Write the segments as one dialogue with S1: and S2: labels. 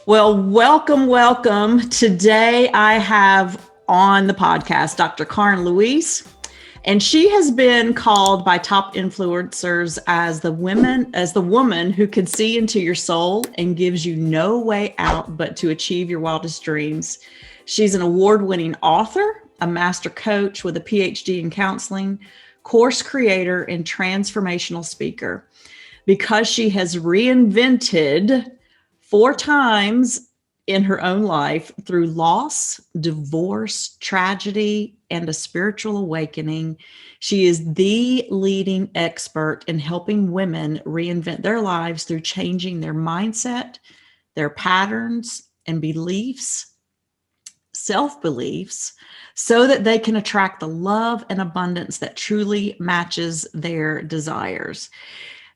S1: Well, welcome. Today I have on the podcast Dr. Karin Luise, and she has been called by top influencers as the woman who can see into your soul and gives you no way out but to achieve your wildest dreams. She's an award-winning author, a master coach with a PhD in counseling, course creator, and transformational speaker. Because she has reinvented 4 times in her own life through loss, divorce, tragedy, and a spiritual awakening, she is the leading expert in helping women reinvent their lives through changing their mindset, their patterns and beliefs, self-beliefs, so that they can attract the love and abundance that truly matches their desires.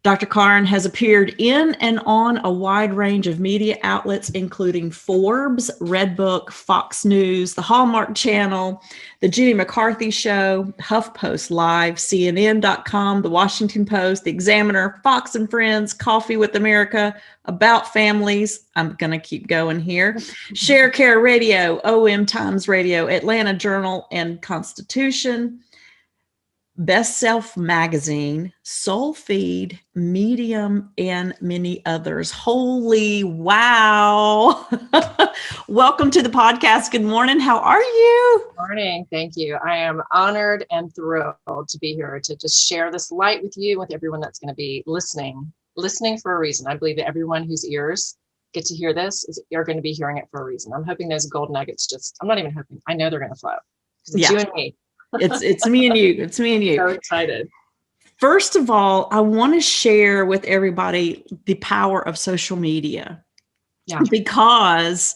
S1: Dr. Karin has appeared in and on a wide range of media outlets, including Forbes, Redbook, Fox News, the Hallmark Channel, the Judy McCarthy Show, HuffPost Live, CNN.com, the Washington Post, the Examiner, Fox and Friends, Coffee with America, About Families. I'm going to keep going here. Share Care Radio, OM Times Radio, Atlanta Journal, and Constitution. Best Self Magazine, Soul Feed, Medium, and many others. Holy wow. Welcome to the podcast. Good morning. How are you?
S2: Morning. Thank you. I am honored and thrilled to be here to just share this light with you, with everyone that's going to be listening for a reason. I believe that everyone whose ears get to hear this are going to be hearing it for a reason. I'm hoping those gold nuggets I'm not even hoping. I know they're going to flow because it's you and me.
S1: It's me and you. It's me and you.
S2: So excited.
S1: First of all, I want to share with everybody the power of social media. Yeah. Because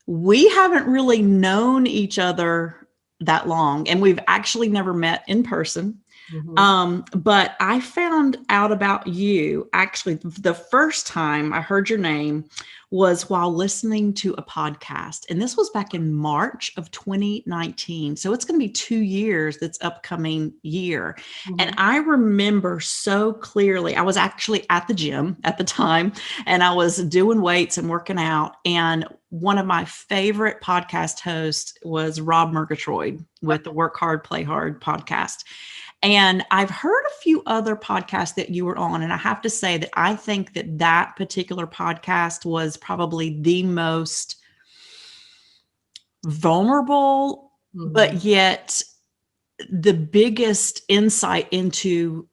S1: we haven't really known each other that long, and we've actually never met in person. Mm-hmm. But I found out about you, actually, the first time I heard your name was while listening to a podcast. And this was back in March of 2019. So it's going to be 2 years this upcoming year. Mm-hmm. And I remember so clearly, I was actually at the gym at the time, and I was doing weights and working out. And one of my favorite podcast hosts was Rob Murgatroyd with the Work Hard, Play Hard podcast. And I've heard a few other podcasts that you were on. And I have to say that I think that particular podcast was probably the most vulnerable, mm-hmm. but yet the biggest insight into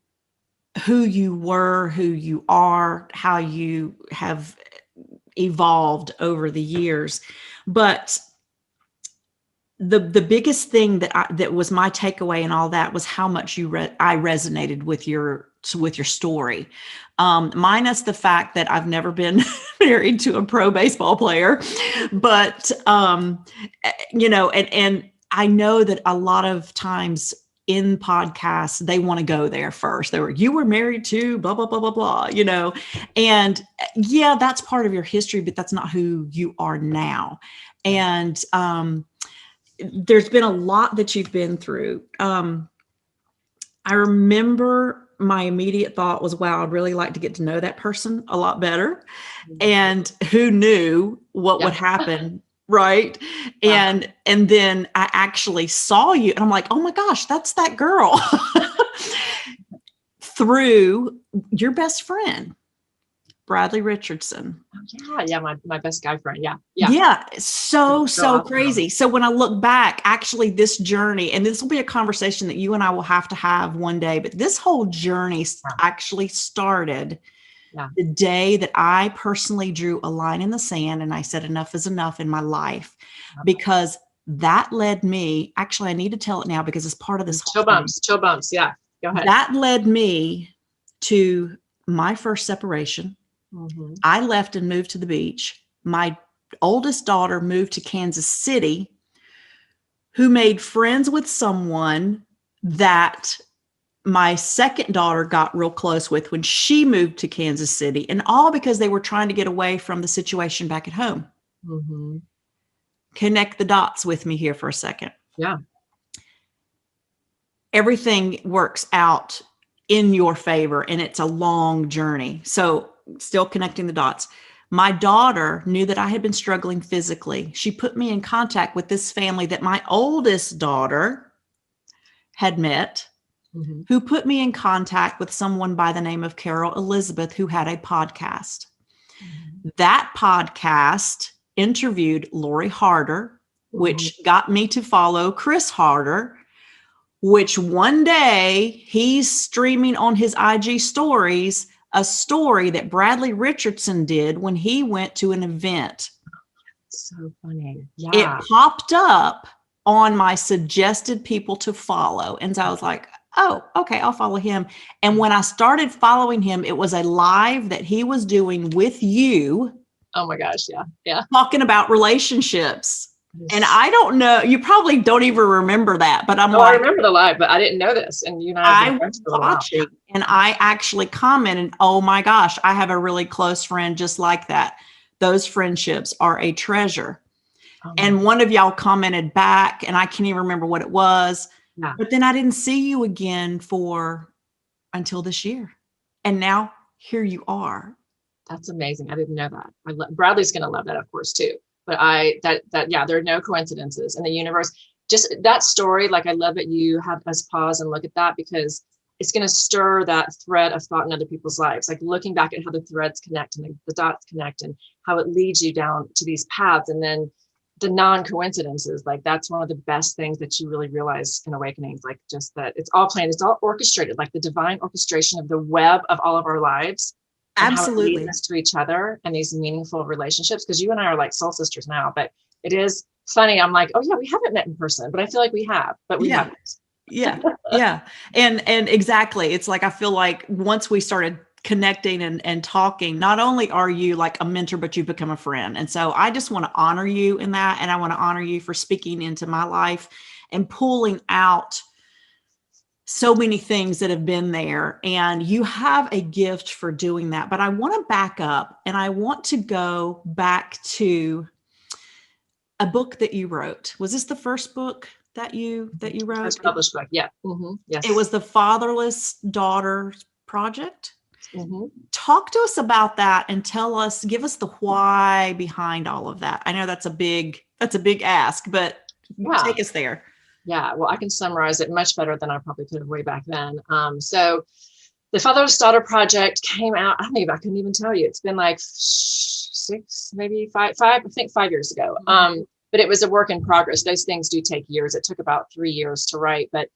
S1: who you were, who you are, how you have evolved over the years. But the biggest thing that was my takeaway in all that was how much I resonated with your story, minus the fact that I've never been married to a pro baseball player, but and I know that a lot of times in podcasts they want to go there first. You were married to blah blah blah blah blah, and yeah, that's part of your history, but that's not who you are now, and there's been a lot that you've been through. I remember my immediate thought was, wow, I'd really like to get to know that person a lot better. And who knew what would happen, right? And then I actually saw you and I'm like, oh my gosh, that's that girl through your best friend, Bradley Richardson.
S2: Yeah, my best guy friend.
S1: Yeah. So crazy. So when I look back, actually this journey, and this will be a conversation that you and I will have to have one day, but this whole journey actually started the day that I personally drew a line in the sand and I said enough is enough in my life, because that led me, actually I need to tell it now because it's part of this
S2: chill bumps. Yeah, go ahead.
S1: That led me to my first separation. Mm-hmm. I left and moved to the beach. My oldest daughter moved to Kansas City, who made friends with someone that my second daughter got real close with when she moved to Kansas City, and all because they were trying to get away from the situation back at home. Mm-hmm. Connect the dots with me here for a second.
S2: Yeah.
S1: Everything works out in your favor, and it's a long journey. So still connecting the dots. My daughter knew that I had been struggling physically. She put me in contact with this family that my oldest daughter had met, who put me in contact with someone by the name of Carol Elizabeth, who had a podcast. That podcast interviewed Lori Harder, which got me to follow Chris Harder, which one day he's streaming on his IG stories a story that Bradley Richardson did when he went to an event.
S2: So funny. Yeah.
S1: It popped up on my suggested people to follow. And so I was like, oh, okay, I'll follow him. And when I started following him, it was a live that he was doing with you.
S2: Oh my gosh. Yeah. Yeah.
S1: Talking about relationships. And I don't know, you probably don't even remember that, but
S2: I remember the live, but I didn't know this. And you and I have been friends for a while.
S1: And I actually commented, oh my gosh, I have a really close friend just like that. Those friendships are a treasure. And one of y'all commented back, and I can't even remember what it was, but then I didn't see you again until this year. And now here you are.
S2: That's amazing. I didn't know that. Bradley's going to love that, of course, too. But there are no coincidences in the universe. Just that story, like, I love that you have us pause and look at that, because it's going to stir that thread of thought in other people's lives. Like looking back at how the threads connect and the dots connect and how it leads you down to these paths. And then the non-coincidences, like that's one of the best things that you really realize in awakenings, like just that it's all planned, it's all orchestrated, like the divine orchestration of the web of all of our lives.
S1: Absolutely.
S2: How it leads us to each other and these meaningful relationships, because you and I are like soul sisters now. But it is funny. I'm like, oh yeah, we haven't met in person, but I feel like we have, but we haven't.
S1: Yeah. And exactly. It's like, I feel like once we started connecting and talking, not only are you like a mentor, but you've become a friend. And so I just want to honor you in that. And I want to honor you for speaking into my life and pulling out so many things that have been there. And you have a gift for doing that. But I want to back up and I want to go back to a book that you wrote. Was this the first book that you wrote?
S2: First published book. Yeah. Mm-hmm. Yes.
S1: It was the Fatherless Daughters Project. Mm-hmm. Talk to us about that and give us the why behind all of that. I know that's a big ask, but take us there.
S2: Yeah, well, I can summarize it much better than I probably could have way back then. So the Fatherless Daughter Project came out, I couldn't even tell you. It's been like 6, maybe 5, I think 5 years ago. But it was a work in progress. Those things do take years. It took about 3 years to write. But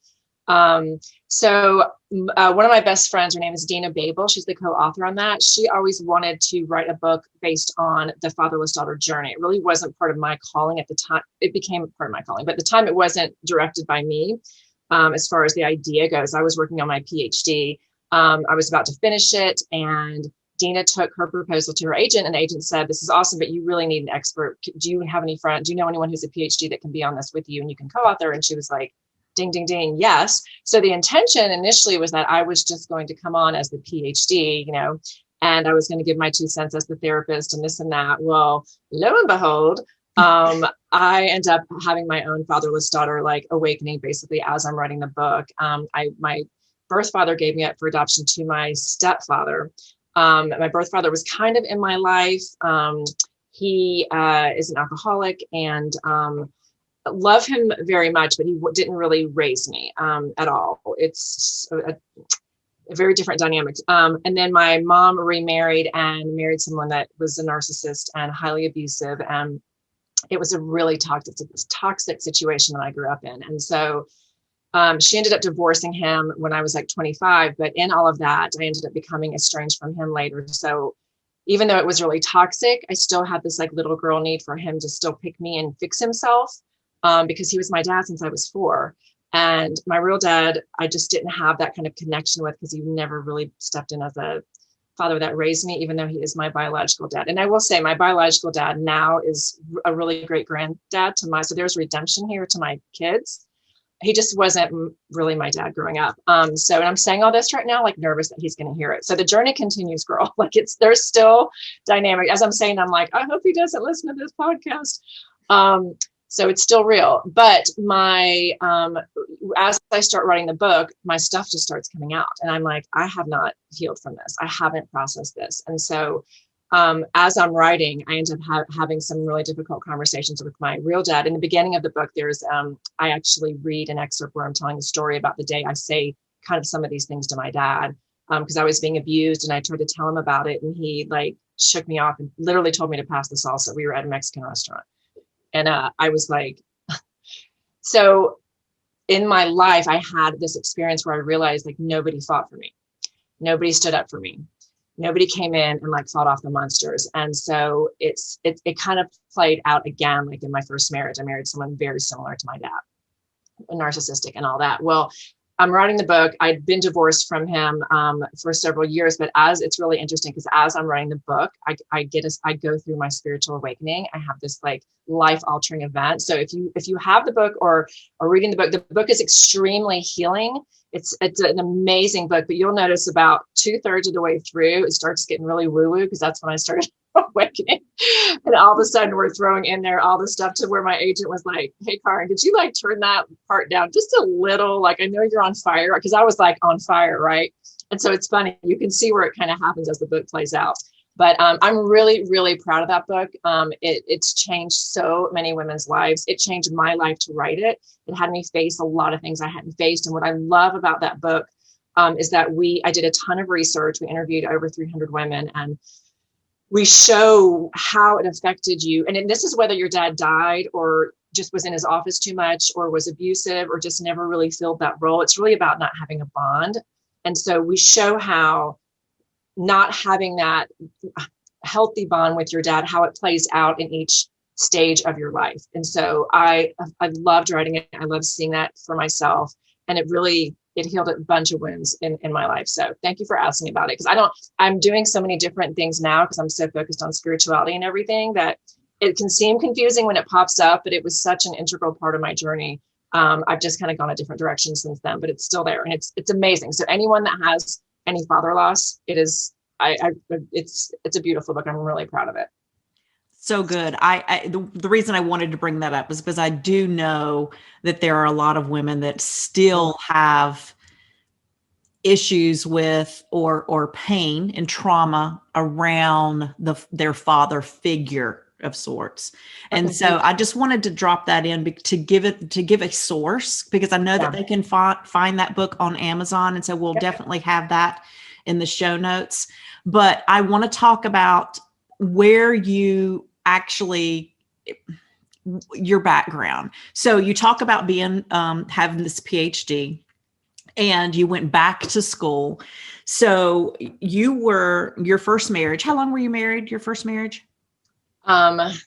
S2: so one of my best friends, her name is Dina Babel. She's the co-author on that. She always wanted to write a book based on the fatherless daughter journey. It really wasn't part of my calling at the time. It became part of my calling, but at the time it wasn't directed by me. As far as the idea goes, I was working on my PhD. I was about to finish it, and Dina took her proposal to her agent, and the agent said, this is awesome, but you really need an expert. Do you have any friends? Do you know anyone who's a PhD that can be on this with you and you can co-author? And she was like, ding, ding, ding. Yes. So the intention initially was that I was just going to come on as the PhD, and I was going to give my 2 cents as the therapist and this and that. Well, lo and behold, I end up having my own fatherless daughter, like awakening basically as I'm writing the book. My birth father gave me up for adoption to my stepfather. My birth father was kind of in my life. He is an alcoholic, and love him very much, but he didn't really raise me at all. It's a very different dynamic. And then my mom remarried and married someone that was a narcissist and highly abusive. And it was a really toxic situation that I grew up in. And so she ended up divorcing him when I was like 25. But in all of that, I ended up becoming estranged from him later. So even though it was really toxic, I still had this like little girl need for him to still pick me and fix himself. Because he was my dad since I was 4. And my real dad, I just didn't have that kind of connection with, because he never really stepped in as a father that raised me, even though he is my biological dad. And I will say my biological dad now is a really great granddad so there's redemption here to my kids. He just wasn't really my dad growing up. And I'm saying all this right now, like nervous that he's going to hear it. So the journey continues, girl. Like there's still dynamic. As I'm saying, I'm like, I hope he doesn't listen to this podcast. So it's still real, but as I start writing the book, my stuff just starts coming out, and I'm like, I have not healed from this. I haven't processed this. And so as I'm writing, I end up having some really difficult conversations with my real dad. In the beginning of the book, there's I actually read an excerpt where I'm telling a story about the day I say kind of some of these things to my dad, because I was being abused, and I tried to tell him about it, and he like shook me off and literally told me to pass the salsa. We were at a Mexican restaurant, and I was like, so in my life, I had this experience where I realized like nobody fought for me. Nobody stood up for me. Nobody came in and like fought off the monsters. And so it kind of played out again, like in my first marriage. I married someone very similar to my dad, narcissistic and all that. Well, I'm writing the book. I'd been divorced from him for several years, but as it's really interesting because as I'm writing the book, I go through my spiritual awakening. I have this like life altering event. So if you have the book or reading the book is extremely healing. It's an amazing book, but you'll notice about 2/3 of the way through, it starts getting really woo-woo because that's when I started awakening. And all of a sudden we're throwing in there all the stuff to where my agent was like, hey, Karin, could you like turn that part down just a little? Like, I know you're on fire, because I was like on fire, right? And so it's funny. You can see where it kind of happens as the book plays out. But I'm really, really proud of that book. It's changed so many women's lives. It changed my life to write it. It had me face a lot of things I hadn't faced. And what I love about that book is that I did a ton of research. We interviewed over 300 women, and we show how it affected you. And this is whether your dad died or just was in his office too much or was abusive or just never really filled that role. It's really about not having a bond. And so we show how not having that healthy bond with your dad, how it plays out in each stage of your life. And so I loved writing it. I love seeing that for myself. And it healed a bunch of wounds in my life. So thank you for asking me about it. Because I'm doing so many different things now because I'm so focused on spirituality and everything that it can seem confusing when it pops up, but it was such an integral part of my journey. I've just kind of gone a different direction since then, but it's still there. And it's amazing. So anyone that has any father loss, it's a beautiful book. I'm really proud of it.
S1: So good. The reason I wanted to bring that up is because I do know that there are a lot of women that still have issues with or pain and trauma around their father figure of sorts. And so I just wanted to drop that in to give a source, because I know that they can find that book on Amazon. And so we'll definitely have that in the show notes. But I want to talk about where you actually, your background. So you talk about being, having this PhD, and you went back to school. So your first marriage, how long were you married, your first marriage?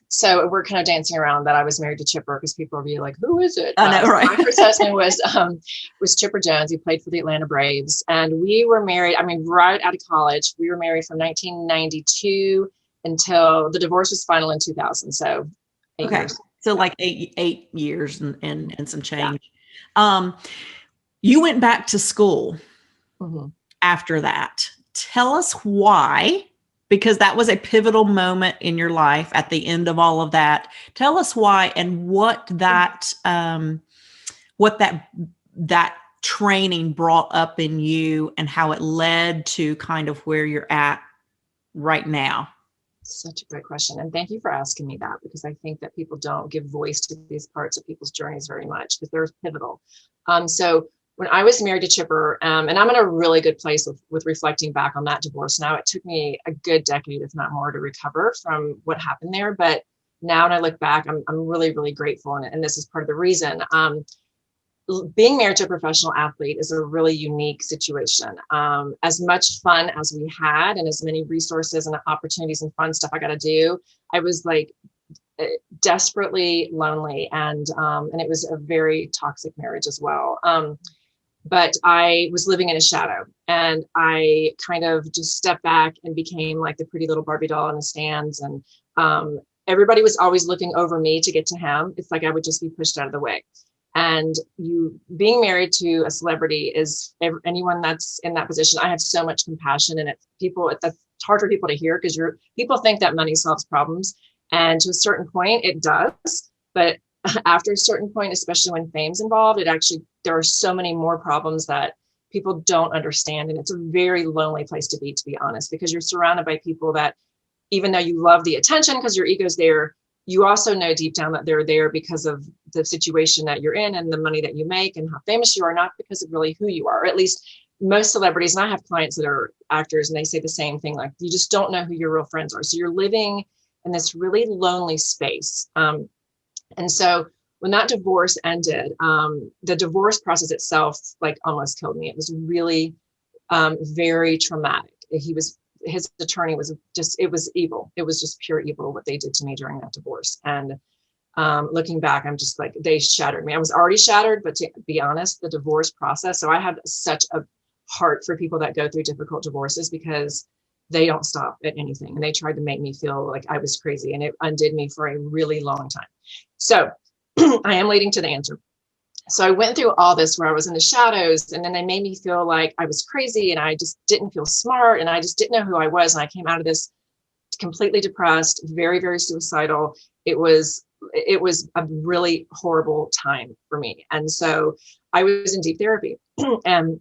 S2: So we're kind of dancing around that I was married to Chipper because people will be like, who is it?
S1: I know, right?
S2: My first husband was Chipper Jones. He played for the Atlanta Braves, and we were married. I mean, right out of college, we were married from 1992 until the divorce was final in 2000. So 8 years.
S1: So like eight years and some change. Yeah. You went back to school after that. Tell us why. Because that was a pivotal moment in your life at the end of all of that. Tell us why and what that training brought up in you and how it led to kind of where you're at right now.
S2: Such a great question. And thank you for asking me that, because I think that people don't give voice to these parts of people's journeys very much, because they're pivotal. So when I was married to Chipper, and I'm in a really good place with reflecting back on that divorce now. It took me a good decade, if not more, to recover from what happened there. But now when I look back, I'm really, really grateful. And this is part of the reason. Being married to a professional athlete is a really unique situation. As much fun as we had and as many resources and opportunities and fun stuff I got to do, I was like desperately lonely. And it was a very toxic marriage as well. But I was living in a shadow, and I kind of just stepped back and became like the pretty little Barbie doll in the stands. And everybody was always looking over me to get to him. It's like I would just be pushed out of the way. And being married to a celebrity is anyone that's in that position. I have so much compassion, and that's hard for people to hear, because people think that money solves problems. And to a certain point it does. But after a certain point, especially when fame's involved, there are so many more problems that people don't understand. And it's a very lonely place to be honest, because you're surrounded by people that even though you love the attention because your ego's there, you also know deep down that they're there because of the situation that you're in and the money that you make and how famous you are, not because of really who you are. Or at least most celebrities, and I have clients that are actors and they say the same thing, like you just don't know who your real friends are. So you're living in this really lonely space. And so when that divorce ended, the divorce process itself like almost killed me. It was really very traumatic. His attorney was just, it was evil. It was just pure evil what they did to me during that divorce. And looking back, I'm just like, they shattered me. I was already shattered, but to be honest, the divorce process. So I have such a heart for people that go through difficult divorces because they don't stop at anything. And they tried to make me feel like I was crazy, and it undid me for a really long time. So I am leading to the answer. So I went through all this where I was in the shadows, and then they made me feel like I was crazy and I just didn't feel smart and I just didn't know who I was. And I came out of this completely depressed, very, very suicidal. It was a really horrible time for me. And so I was in deep therapy and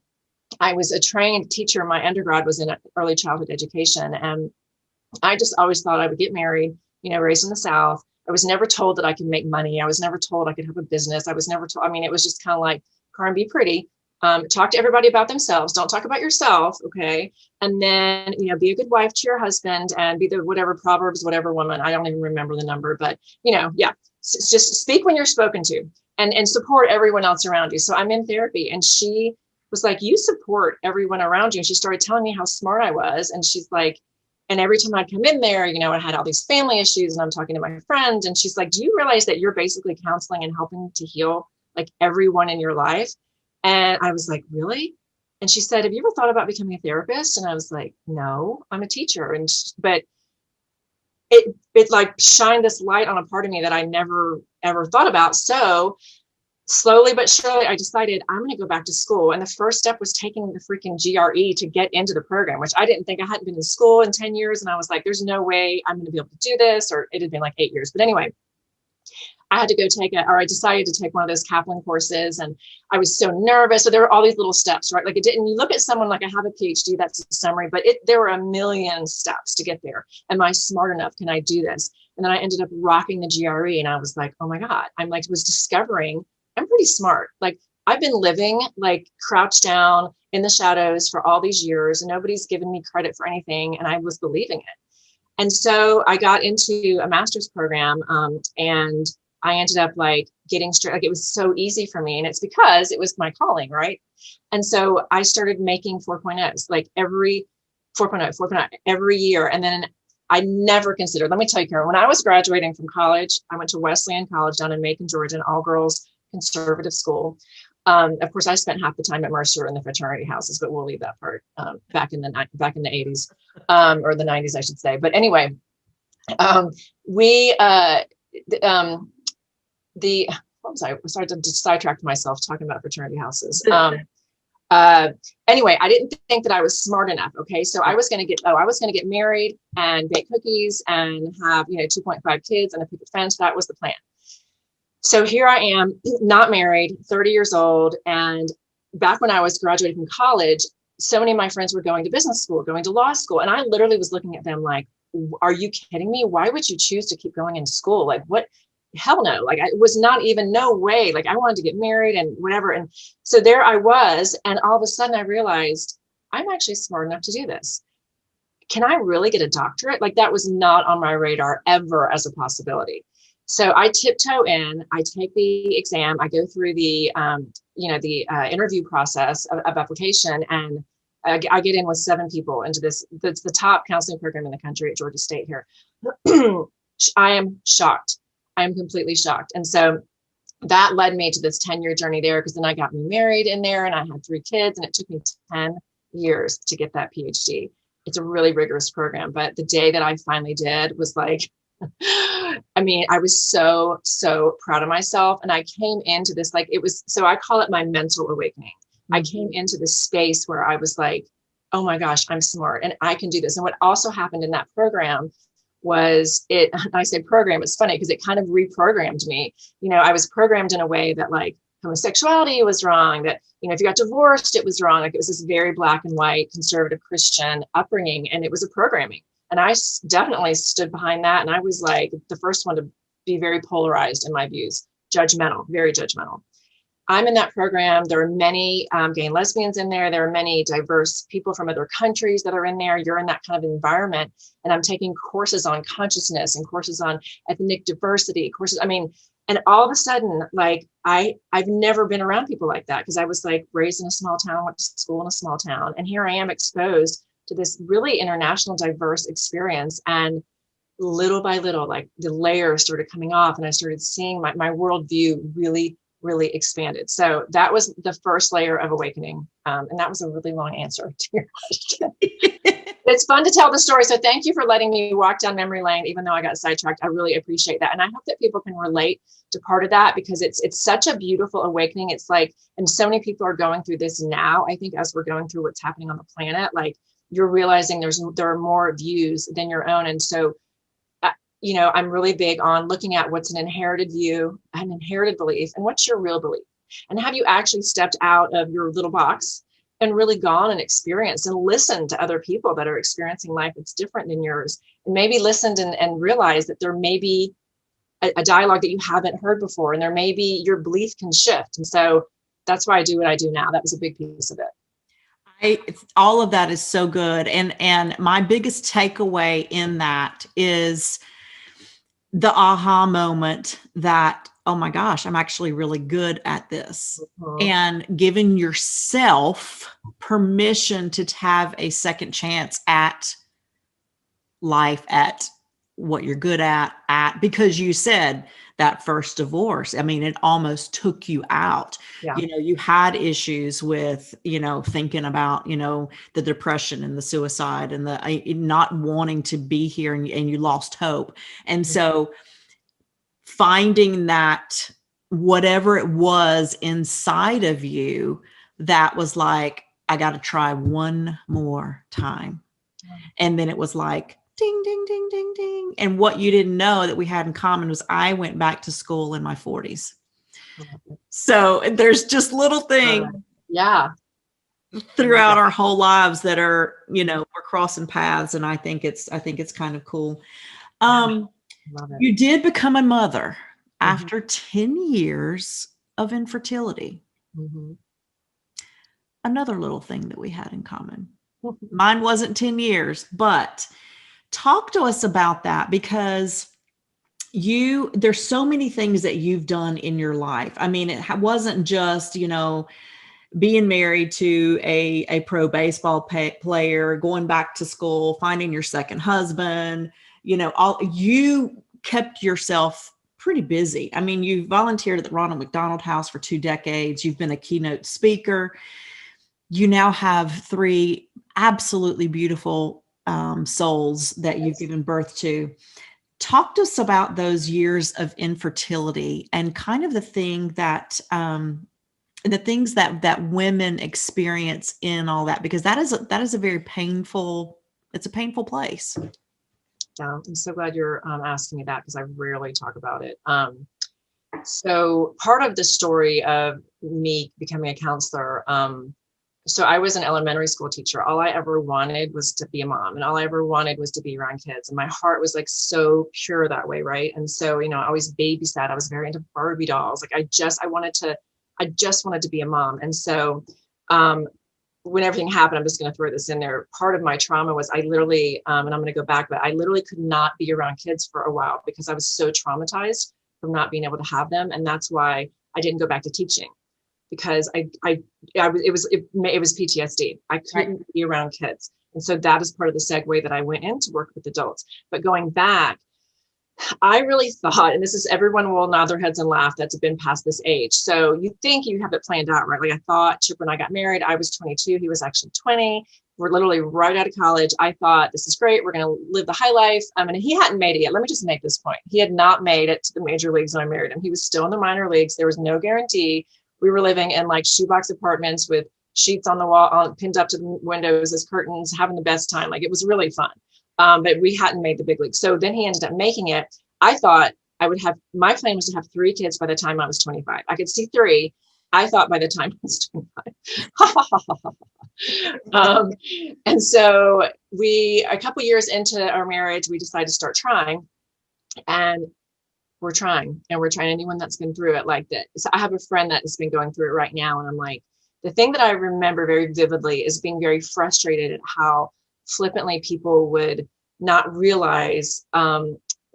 S2: I was a trained teacher. My undergrad was in early childhood education. And I just always thought I would get married, raised in the South. I was never told that I could make money. I was never told I could have a business. I was never told, it was just kind of like, Karin, be pretty, talk to everybody about themselves. Don't talk about yourself. Okay. And then, be a good wife to your husband and be the whatever Proverbs, whatever woman. I don't even remember the number, but just speak when you're spoken to and support everyone else around you. So I'm in therapy and she was like, you support everyone around you. And she started telling me how smart I was. And she's like, and every time I'd come in there, I had all these family issues and I'm talking to my friend and she's like, do you realize that you're basically counseling and helping to heal like everyone in your life? And I was like, really? And she said, have you ever thought about becoming a therapist? And I was like, no, I'm a teacher. But it like shined this light on a part of me that I never, ever thought about. So slowly but surely, I decided I'm going to go back to school. And the first step was taking the freaking GRE to get into the program, which I didn't think. I hadn't been in school in 10 years. And I was like, there's no way I'm going to be able to do this. Or it had been like 8 years. But anyway, I had to go I decided to take one of those Kaplan courses. And I was so nervous. So there were all these little steps, right? Like you look at someone like I have a PhD, that's a summary, but there were a million steps to get there. Am I smart enough? Can I do this? And then I ended up rocking the GRE. And I was like, oh my God, was discovering I'm pretty smart. Like I've been living like crouched down in the shadows for all these years and nobody's given me credit for anything. And I was believing it. And so I got into a master's program and I ended up like getting straight. Like it was so easy for me. And it's because it was my calling. Right. And so I started making 4.0s like every 4.0 every year. And then I never considered, let me tell you, Karin, when I was graduating from college, I went to Wesleyan College down in Macon, Georgia, an all girls conservative school. Of course, I spent half the time at Mercer in the fraternity houses, but we'll leave that part back in the 80s or the 90s, I should say. But anyway, I'm sorry to sidetrack myself talking about fraternity houses. Anyway, I didn't think that I was smart enough. Okay, so I was going to get married and bake cookies and have 2.5 kids and a picket fence. That was the plan. So here I am, not married, 30 years old. And back when I was graduating from college, so many of my friends were going to business school, going to law school. And I literally was looking at them like, are you kidding me? Why would you choose to keep going into school? Like what? Hell no. Like it was not even no way. Like I wanted to get married and whatever. And so there I was. And all of a sudden I realized I'm actually smart enough to do this. Can I really get a doctorate? Like that was not on my radar ever as a possibility. So I tiptoe in, I take the exam, I go through the, interview process of application, and I get in with 7 people into this, that's the top counseling program in the country at Georgia State here. I am shocked. I am completely shocked. And so that led me to this 10-year journey there, because then I got me married in there and I had 3 kids, and it took me 10 years to get that PhD. It's a really rigorous program, but the day that I finally did was like, I was so, so proud of myself. And I came into this, so I call it my mental awakening. I came into this space where I was like, oh my gosh, I'm smart and I can do this. And what also happened in that program was I say program, it's funny because it kind of reprogrammed me. I was programmed in a way that like homosexuality was wrong, that, if you got divorced, it was wrong. Like it was this very black and white conservative Christian upbringing. And it was a programming. And I definitely stood behind that. And I was like the first one to be very polarized in my views, judgmental, very judgmental. I'm in that program. There are many gay and lesbians in there. There are many diverse people from other countries that are in there. You're in that kind of environment. And I'm taking courses on consciousness and courses on ethnic diversity, courses. I mean, and all of a sudden, like I've never been around people like that, because I was like raised in a small town, went to school in a small town. And here I am exposed to this really international, diverse experience. And little by little, like the layers started coming off, and I started seeing my worldview really expanded. So that was the first layer of awakening. And that was a really long answer to your question. It's fun to tell the story. So thank you for letting me walk down memory lane, even though I got sidetracked. I really appreciate that. And I hope that people can relate to part of that, because it's such a beautiful awakening. It's like, and so many people are going through this now. I think as we're going through what's happening on the planet, like you're realizing there are more views than your own. And so I'm really big on looking at what's an inherited view, an inherited belief, and what's your real belief. And have you actually stepped out of your little box and really gone and experienced and listened to other people that are experiencing life that's different than yours, and maybe listened and realized that there may be a dialogue that you haven't heard before, and there may be your belief can shift. And so that's why I do what I do now. That was a big piece of it.
S1: All of that is so good. And my biggest takeaway in that is the aha moment that, oh my gosh, I'm actually really good at this. And giving yourself permission to have a second chance at life, at what you're good at, because you said that first divorce, I mean, it almost took you out.
S2: Yeah.
S1: You had issues with, thinking about, the depression and the suicide and the not wanting to be here, and you lost hope. And so finding that whatever it was inside of you that was like, I got to try one more time. And then it was like, ding, ding, ding, ding, ding. And what you didn't know that we had in common was I went back to school in my 40s. So there's just little things throughout our whole lives that are, we're crossing paths. And I think it's kind of cool. You did become a mother after 10 years of infertility. Another little thing that we had in common. Mine wasn't 10 years, but talk to us about that, because there's so many things that you've done in your life. I mean, it wasn't just, being married to a pro baseball player, going back to school, finding your second husband, you kept yourself pretty busy. I mean, you volunteered at the Ronald McDonald House for 2 decades. You've been a keynote speaker. You now have 3 absolutely beautiful souls that you've given birth to. Talk to us about those years of infertility and kind of the things that women experience in all that, because that is a very painful, it's a painful place.
S2: Yeah, I'm so glad you're asking me that, because I rarely talk about it. So part of the story of me becoming a counselor, so I was an elementary school teacher. All I ever wanted was to be a mom, and all I ever wanted was to be around kids. And my heart was like so pure that way, right? And so, I always babysat. I was very into Barbie dolls. Like I just wanted to be a mom. And so when everything happened, I'm just going to throw this in there. Part of my trauma was I literally, and I'm going to go back, but I literally could not be around kids for a while because I was so traumatized from not being able to have them. And that's why I didn't go back to teaching, because it was PTSD. I couldn't be around kids. And so that is part of the segue that I went in to work with adults. But going back, I really thought, and this is, everyone will nod their heads and laugh that's been past this age. So you think you have it planned out, right? Like I thought Chip and I got married. I was 22. He was actually 20. We're literally right out of college. I thought, this is great. We're going to live the high life. And he hadn't made it yet. Let me just make this point. He had not made it to the major leagues when I married him. He was still in the minor leagues. There was no guarantee. We were living in like shoebox apartments with sheets on the wall, pinned up to the windows as curtains, having the best time. Like it was really fun. But we hadn't made the big league. So then he ended up making it. I thought my plan was to have 3 kids by the time I was 25. I could see 3. I thought by the time I was 25. And so a couple years into our marriage, we decided to start trying, and we're trying anyone that's been through it like that. So I have a friend that has been going through it right now. And I'm like, the thing that I remember very vividly is being very frustrated at how flippantly people would not realize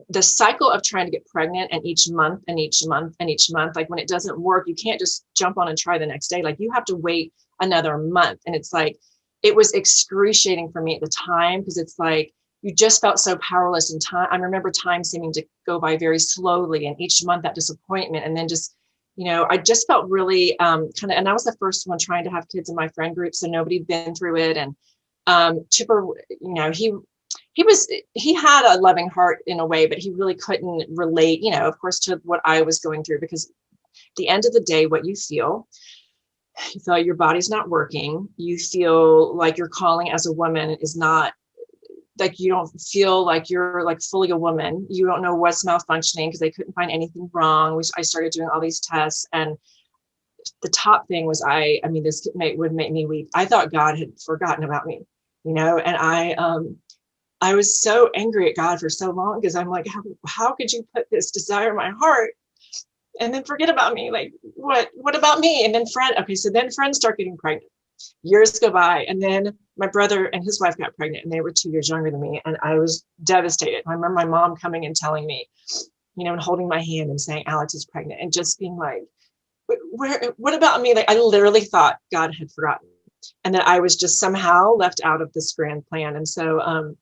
S2: the cycle of trying to get pregnant, and each month and each month and each month, like when it doesn't work, you can't just jump on and try the next day. Like you have to wait another month. And it's like, it was excruciating for me at the time, because it's like, you just felt so powerless in time. I remember time seeming to go by very slowly, and each month that disappointment. And then just, I just felt really and I was the first one trying to have kids in my friend group. So nobody had been through it. And Chipper, he had a loving heart in a way, but he really couldn't relate, of course, to what I was going through, because at the end of the day, what you feel your body's not working. You feel like your calling as a woman is not, like, you don't feel like you're like fully a woman. You don't know what's malfunctioning, because they couldn't find anything wrong. I started doing all these tests, and the top thing was, this would make me weep. I thought God had forgotten about me, and I was so angry at God for so long, because I'm like, how could you put this desire in my heart and then forget about me? Like, what about me? And then friends start getting pregnant. Years go by, and then my brother and his wife got pregnant, and they were 2 years younger than me. And I was devastated. I remember my mom coming and telling me, and holding my hand and saying, Alex is pregnant, and just being like, what about me? Like, I literally thought God had forgotten, and that I was just somehow left out of this grand plan. And so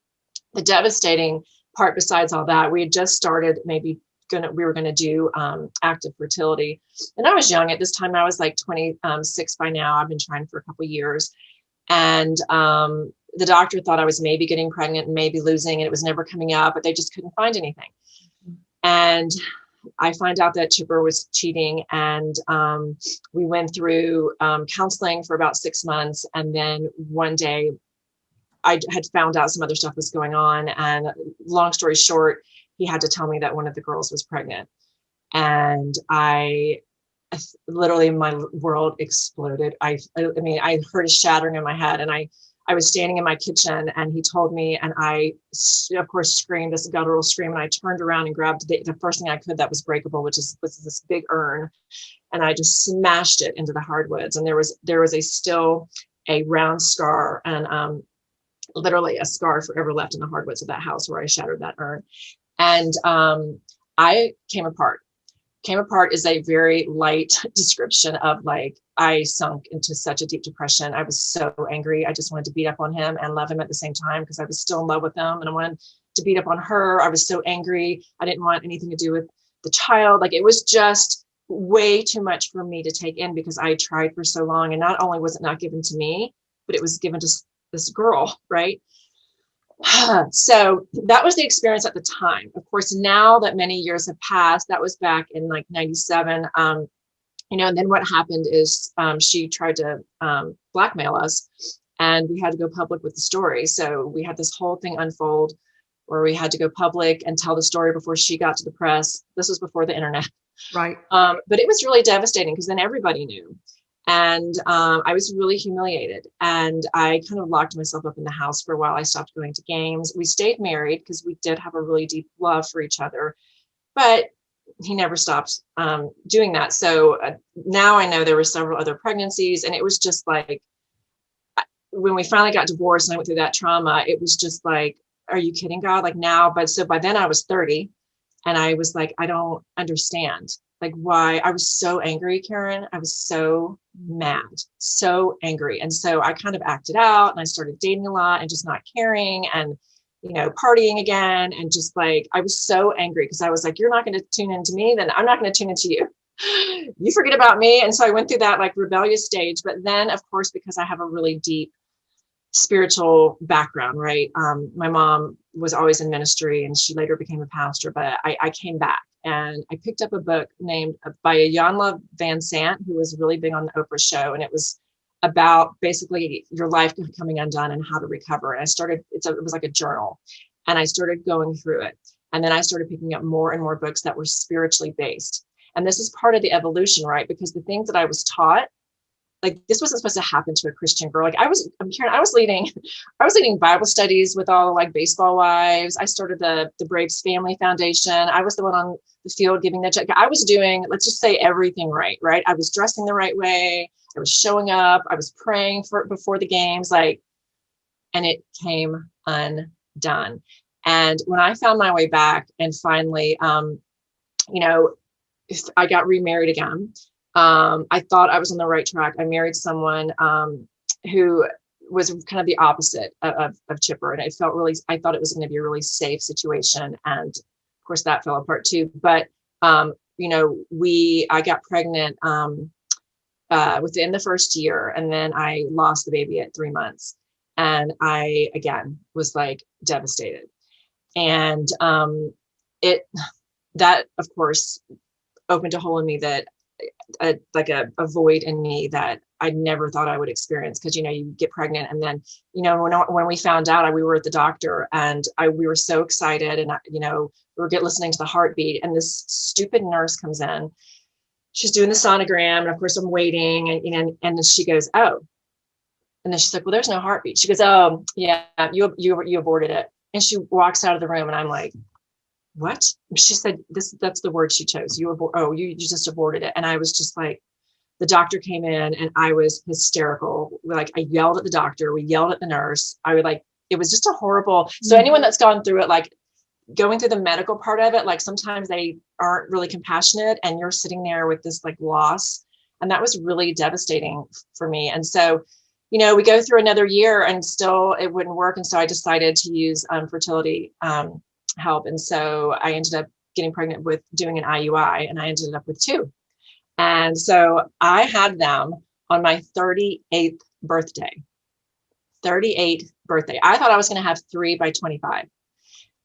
S2: the devastating part, besides all that, we had just started we were going to do active fertility. And I was young at this time. I was like 26 by now. I've been trying for a couple of years. And the doctor thought I was maybe getting pregnant and maybe losing, and it was never coming out, but they just couldn't find anything. And I find out that Chipper was cheating, and we went through counseling for about 6 months. And then one day I had found out some other stuff was going on. And long story short, he had to tell me that one of the girls was pregnant. And I literally, my world exploded. I heard a shattering in my head, and I was standing in my kitchen, and he told me, and I, of course, screamed this guttural scream. And I turned around and grabbed the first thing I could that was breakable, which was this big urn. And I just smashed it into the hardwoods. And there was still a round scar, and literally a scar forever left in the hardwoods of that house where I shattered that urn. And I came apart. Came apart is a very light description of, like, I sunk into such a deep depression. I was so angry. I just wanted to beat up on him and love him at the same time, because I was still in love with him, and I wanted to beat up on her. I was so angry. I didn't want anything to do with the child. Like, it was just way too much for me to take in, because I tried for so long. And not only was it not given to me, but it was given to this girl, right? So that was the experience at the time. Of course, now that many years have passed, that was back in like 97. And then what happened is she tried to blackmail us, and we had to go public with the story. So we had this whole thing unfold where we had to go public and tell the story before she got to the press. This was before the internet.
S1: Right.
S2: But it was really devastating, because then everybody knew. And I was really humiliated, and I kind of locked myself up in the house for a while. I stopped going to games. We stayed married because we did have a really deep love for each other, but he never stopped doing that. So now I know there were several other pregnancies, and it was just like, when we finally got divorced and I went through that trauma, it was just like, are you kidding, God? Like, now, but so by then I was 30, and I was like, I don't understand. Like, why? I was so angry, Karin. I was so mad, so angry. And so I kind of acted out, and I started dating a lot and just not caring, and, partying again. And just like, I was so angry, because I was like, you're not going to tune into me, then I'm not going to tune into you. You forget about me. And so I went through that like rebellious stage. But then, of course, because I have a really deep spiritual background, right? My mom was always in ministry, and she later became a pastor, but I came back. And I picked up a book named by Iyanla Van Sant, who was really big on the Oprah show. And it was about basically your life coming undone and how to recover. And it was like a journal, and I started going through it. And then I started picking up more and more books that were spiritually based. And this is part of the evolution, right? Because the things that I was taught, like this wasn't supposed to happen to a Christian girl. Like Karen, I was leading Bible studies with all like baseball wives. I started the Braves Family Foundation. I was the one on the field giving the check. I was doing, let's just say, everything right. I was dressing the right way. I was showing up. I was praying before the games, and it came undone. And when I found my way back and finally, I got remarried again. I thought I was on the right track. I married someone who was kind of the opposite of Chipper. And I thought it was going to be a really safe situation. And of course that fell apart too. But, I got pregnant within the first year, and then I lost the baby at 3 months. And I, again, was like devastated. And that of course opened a hole in me that a void in me that I never thought I would experience. Because, you get pregnant, and then, when we found out, we were at the doctor, and we were so excited, and, we were listening to the heartbeat, and this stupid nurse comes in. She's doing the sonogram, and of course I'm waiting, and then she goes, "Oh," and then she's like, "Well, there's no heartbeat." She goes, "Oh, yeah, you aborted it." And she walks out of the room, and I'm like, "What?" She said, that's the word she chose. You just aborted it. And I was just like, the doctor came in, and I was hysterical. Like, I yelled at the doctor. We yelled at the nurse. It was just a horrible. So anyone that's gone through it, like going through the medical part of it, like sometimes they aren't really compassionate, and you're sitting there with this like loss. And that was really devastating for me. And so, we go through another year, and still it wouldn't work. And so I decided to use fertility help. And so I ended up getting pregnant with doing an IUI, and I ended up with 2. And so I had them on my 38th birthday. 38th birthday. I thought I was going to have 3 by 25.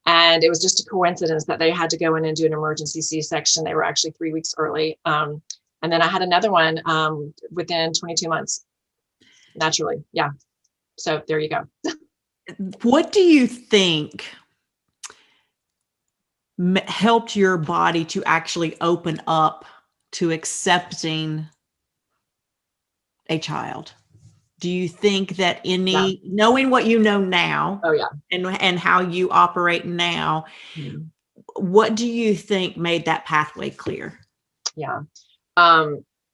S2: And it was just a coincidence that they had to go in and do an emergency C-section. They were actually 3 weeks early. And then I had another one within 22 months, naturally. Yeah. So there you go.
S1: What do you think helped your body to actually open up to accepting a child? Do you think that knowing what you know now, and how you operate now, what do you think made that pathway clear?
S2: Yeah.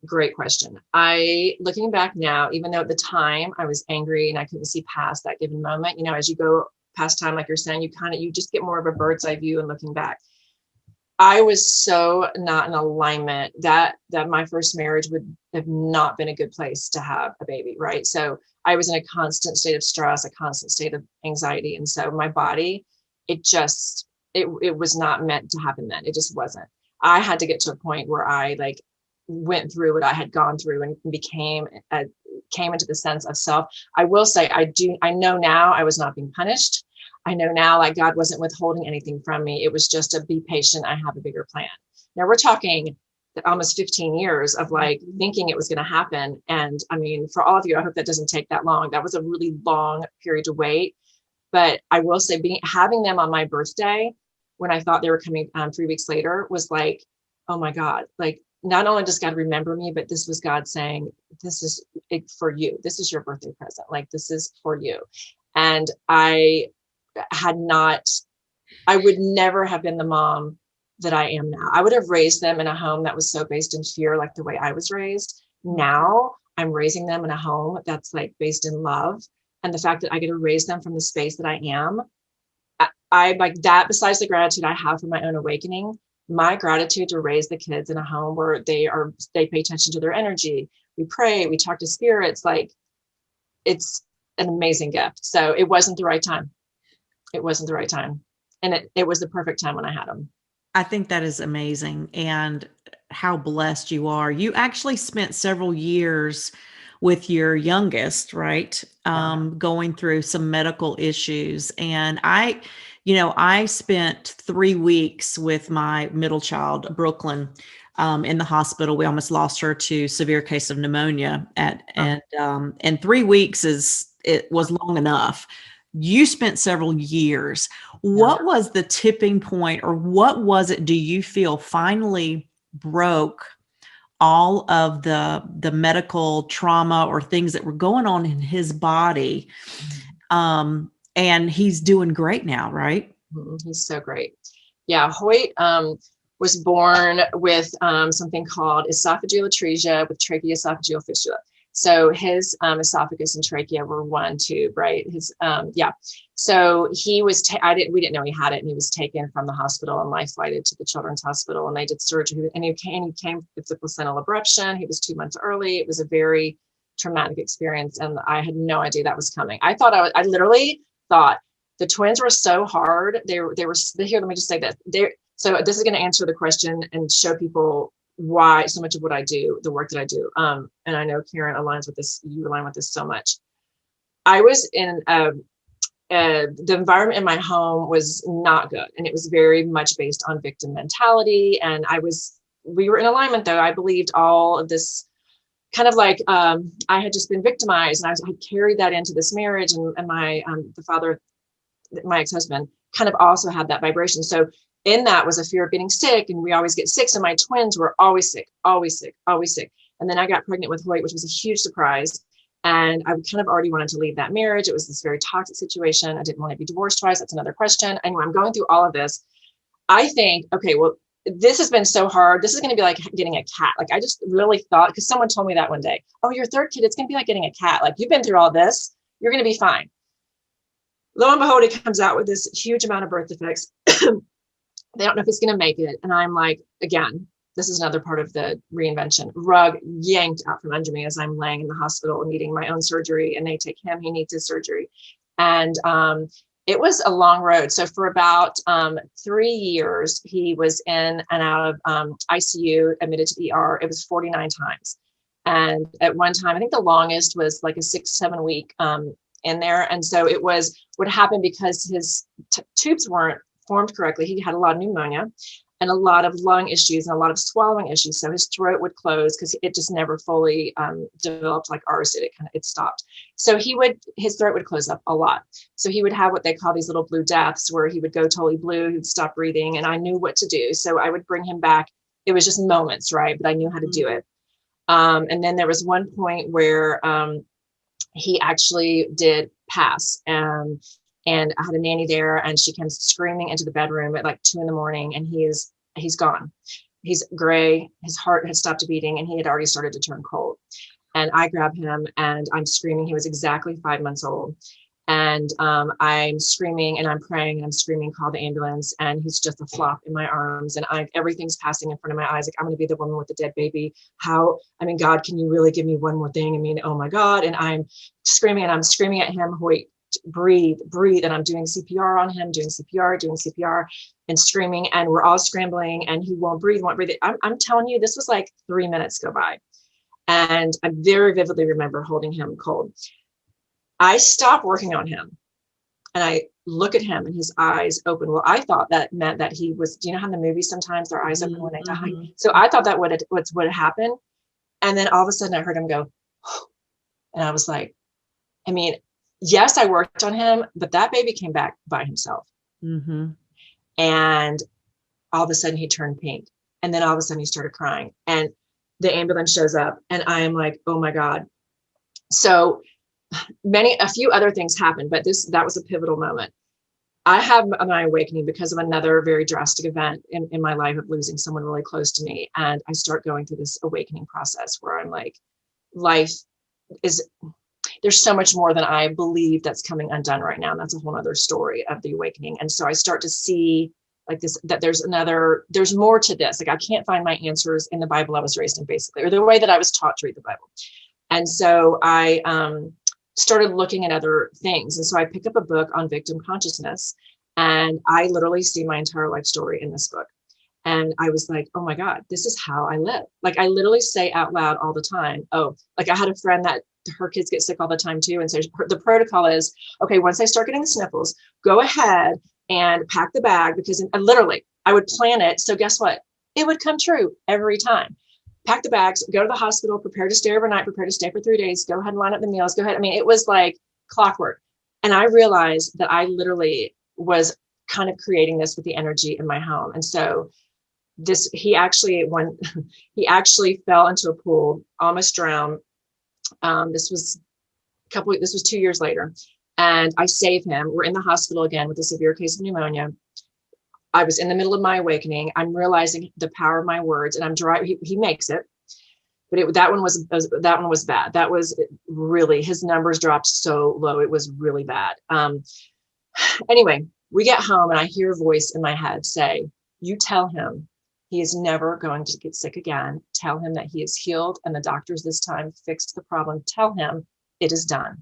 S2: Great question. Looking back now, even though at the time I was angry and I couldn't see past that given moment, as you go past time, like you're saying, you just get more of a bird's eye view. And looking back, I was so not in alignment that my first marriage would have not been a good place to have a baby. Right. So I was in a constant state of stress, a constant state of anxiety. And so my body, it was not meant to happen then. It just wasn't. I had to get to a point where I went through what I had gone through and came into the sense of self. I will say, I know now I was not being punished. I know now, God wasn't withholding anything from me. It was just be patient. I have a bigger plan. Now we're talking almost 15 years of thinking it was going to happen. And I mean, for all of you, I hope that doesn't take that long. That was a really long period to wait. But I will say having them on my birthday, when I thought they were coming 3 weeks later, was like, oh my God, not only does God remember me, but this was God saying, this is it for you. This is your birthday present. This is for you. And I would never have been the mom that I am now. I would have raised them in a home that was so based in fear, like the way I was raised. Now I'm raising them in a home that's based in love. And the fact that I get to raise them from the space that I am, I like that. Besides the gratitude I have for my own awakening, my gratitude to raise the kids in a home where they pay attention to their energy. We pray, we talk to spirits. It's an amazing gift. So it wasn't the right time. It wasn't the right time. And it was the perfect time when I had them.
S1: I think that is amazing, and how blessed you are. You actually spent several years with your youngest, right? Going through some medical issues. And I spent 3 weeks with my middle child, Brooklyn, in the hospital. We almost lost her to severe case of pneumonia and 3 weeks was long enough. You spent several years. What was the tipping point, or what was it, do you feel, finally broke all of the medical trauma or things that were going on in his body. And he's doing great now, right?
S2: He's so great. Yeah, Hoyt was born with something called esophageal atresia with tracheoesophageal fistula. So his esophagus and trachea were one tube, right? His So he was. We didn't know he had it, and he was taken from the hospital and life flighted to the Children's Hospital, and they did surgery. And he came with the placental abruption. He was 2 months early. It was a very traumatic experience, and I had no idea that was coming. I literally thought the twins were so hard. They were here. Let me just say that so this is going to answer the question and show people why so much of what I do, the work that I do. And I know Karin aligns with this. You align with this so much. I was in the environment in my home was not good. And it was very much based on victim mentality. And we were in alignment though. I believed all of this kind of like, I had just been victimized, and I carried that into this marriage, and my, the father, my ex-husband, kind of also had that vibration. So in that was a fear of getting sick, and we always get sick. So my twins were always sick, always sick, always sick. And then I got pregnant with Hoyt, which was a huge surprise. And I kind of already wanted to leave that marriage. It was this very toxic situation. I didn't want to be divorced twice. That's another question. Anyway, I'm going through all of this. I think, okay, well, this has been so hard. This is going to be like getting a cat. Like I just really thought, because someone told me that one day, oh, your third kid, it's going to be like getting a cat. Like you've been through all this, you're going to be fine. Lo and behold, it comes out with this huge amount of birth defects. They don't know if it's going to make it. And I'm like, again, this is another part of the reinvention. Rug yanked out from under me as I'm laying in the hospital needing my own surgery, and they take him, he needs his surgery. And it was a long road. So for about 3 years, he was in and out of ICU, admitted to the ER. It was 49 times. And at one time, I think the longest was like a 6-7 week in there. And so it was what happened because his tubes weren't formed correctly. He had a lot of pneumonia and a lot of lung issues and a lot of swallowing issues. So his throat would close because it just never fully developed like ours did. It stopped. So his throat would close up a lot. So he would have what they call these little blue deaths where he would go totally blue. He would stop breathing, and I knew what to do. So I would bring him back. It was just moments, right? But I knew how to do it. And then there was one point where he actually did pass. And I had a nanny there, and she came screaming into the bedroom at like 2 a.m. and he's gone. He's gray. His heart had stopped beating, and he had already started to turn cold. And I grab him, and I'm screaming. He was exactly 5 months old. And I'm screaming, and I'm praying, and I'm screaming, call the ambulance. And he's just a flop in my arms, and everything's passing in front of my eyes. Like, I'm going to be the woman with the dead baby. God, can you really give me one more thing? I mean, oh my God. And I'm screaming, and I'm screaming at him, Hoyt, breathe. And I'm doing CPR on him, doing CPR and screaming, and we're all scrambling, and he won't breathe. I'm telling you, this was like 3 minutes go by. And I very vividly remember holding him cold. I stopped working on him, and I look at him, and his eyes open. Well, I thought that meant that he was, do you know how in the movies sometimes their eyes open when they die? So I thought that would happen. And then all of a sudden I heard him go, and I was like, I mean, yes, I worked on him, but that baby came back by himself. And all of a sudden he turned pink. And then all of a sudden he started crying, and the ambulance shows up, and I am like, oh my God. So a few other things happened, but that was a pivotal moment. I have my awakening because of another very drastic event in my life of losing someone really close to me. And I start going through this awakening process where I'm like, there's so much more than I believe that's coming undone right now. And that's a whole other story of the awakening. And so I start to see like this, that there's more to this. Like I can't find my answers in the Bible I was raised in, basically, or the way that I was taught to read the Bible. And so I started looking at other things. And so I picked up a book on victim consciousness, and I literally see my entire life story in this book. And I was like, oh my God, this is how I live. Like I literally say out loud all the time. Oh, like I had a friend that her kids get sick all the time too. And so the protocol is, okay, once they start getting the sniffles, go ahead and pack the bag, because literally I would plan it. So guess what? It would come true every time. Pack the bags, go to the hospital, prepare to stay overnight, prepare to stay for 3 days, go ahead and line up the meals, go ahead. I mean, it was like clockwork. And I realized that I literally was kind of creating this with the energy in my home. And so he actually fell into a pool, almost drowned. This was 2 years later, and I saved him. We're in the hospital again with a severe case of pneumonia. I was in the middle of my awakening. I'm realizing the power of my words, and I'm driving. He makes it, but that one was bad. That was really, his numbers dropped so low. It was really bad. Anyway, we get home and I hear a voice in my head say, "You tell him he is never going to get sick again. Tell him that he is healed and the doctors this time fixed the problem. Tell him it is done."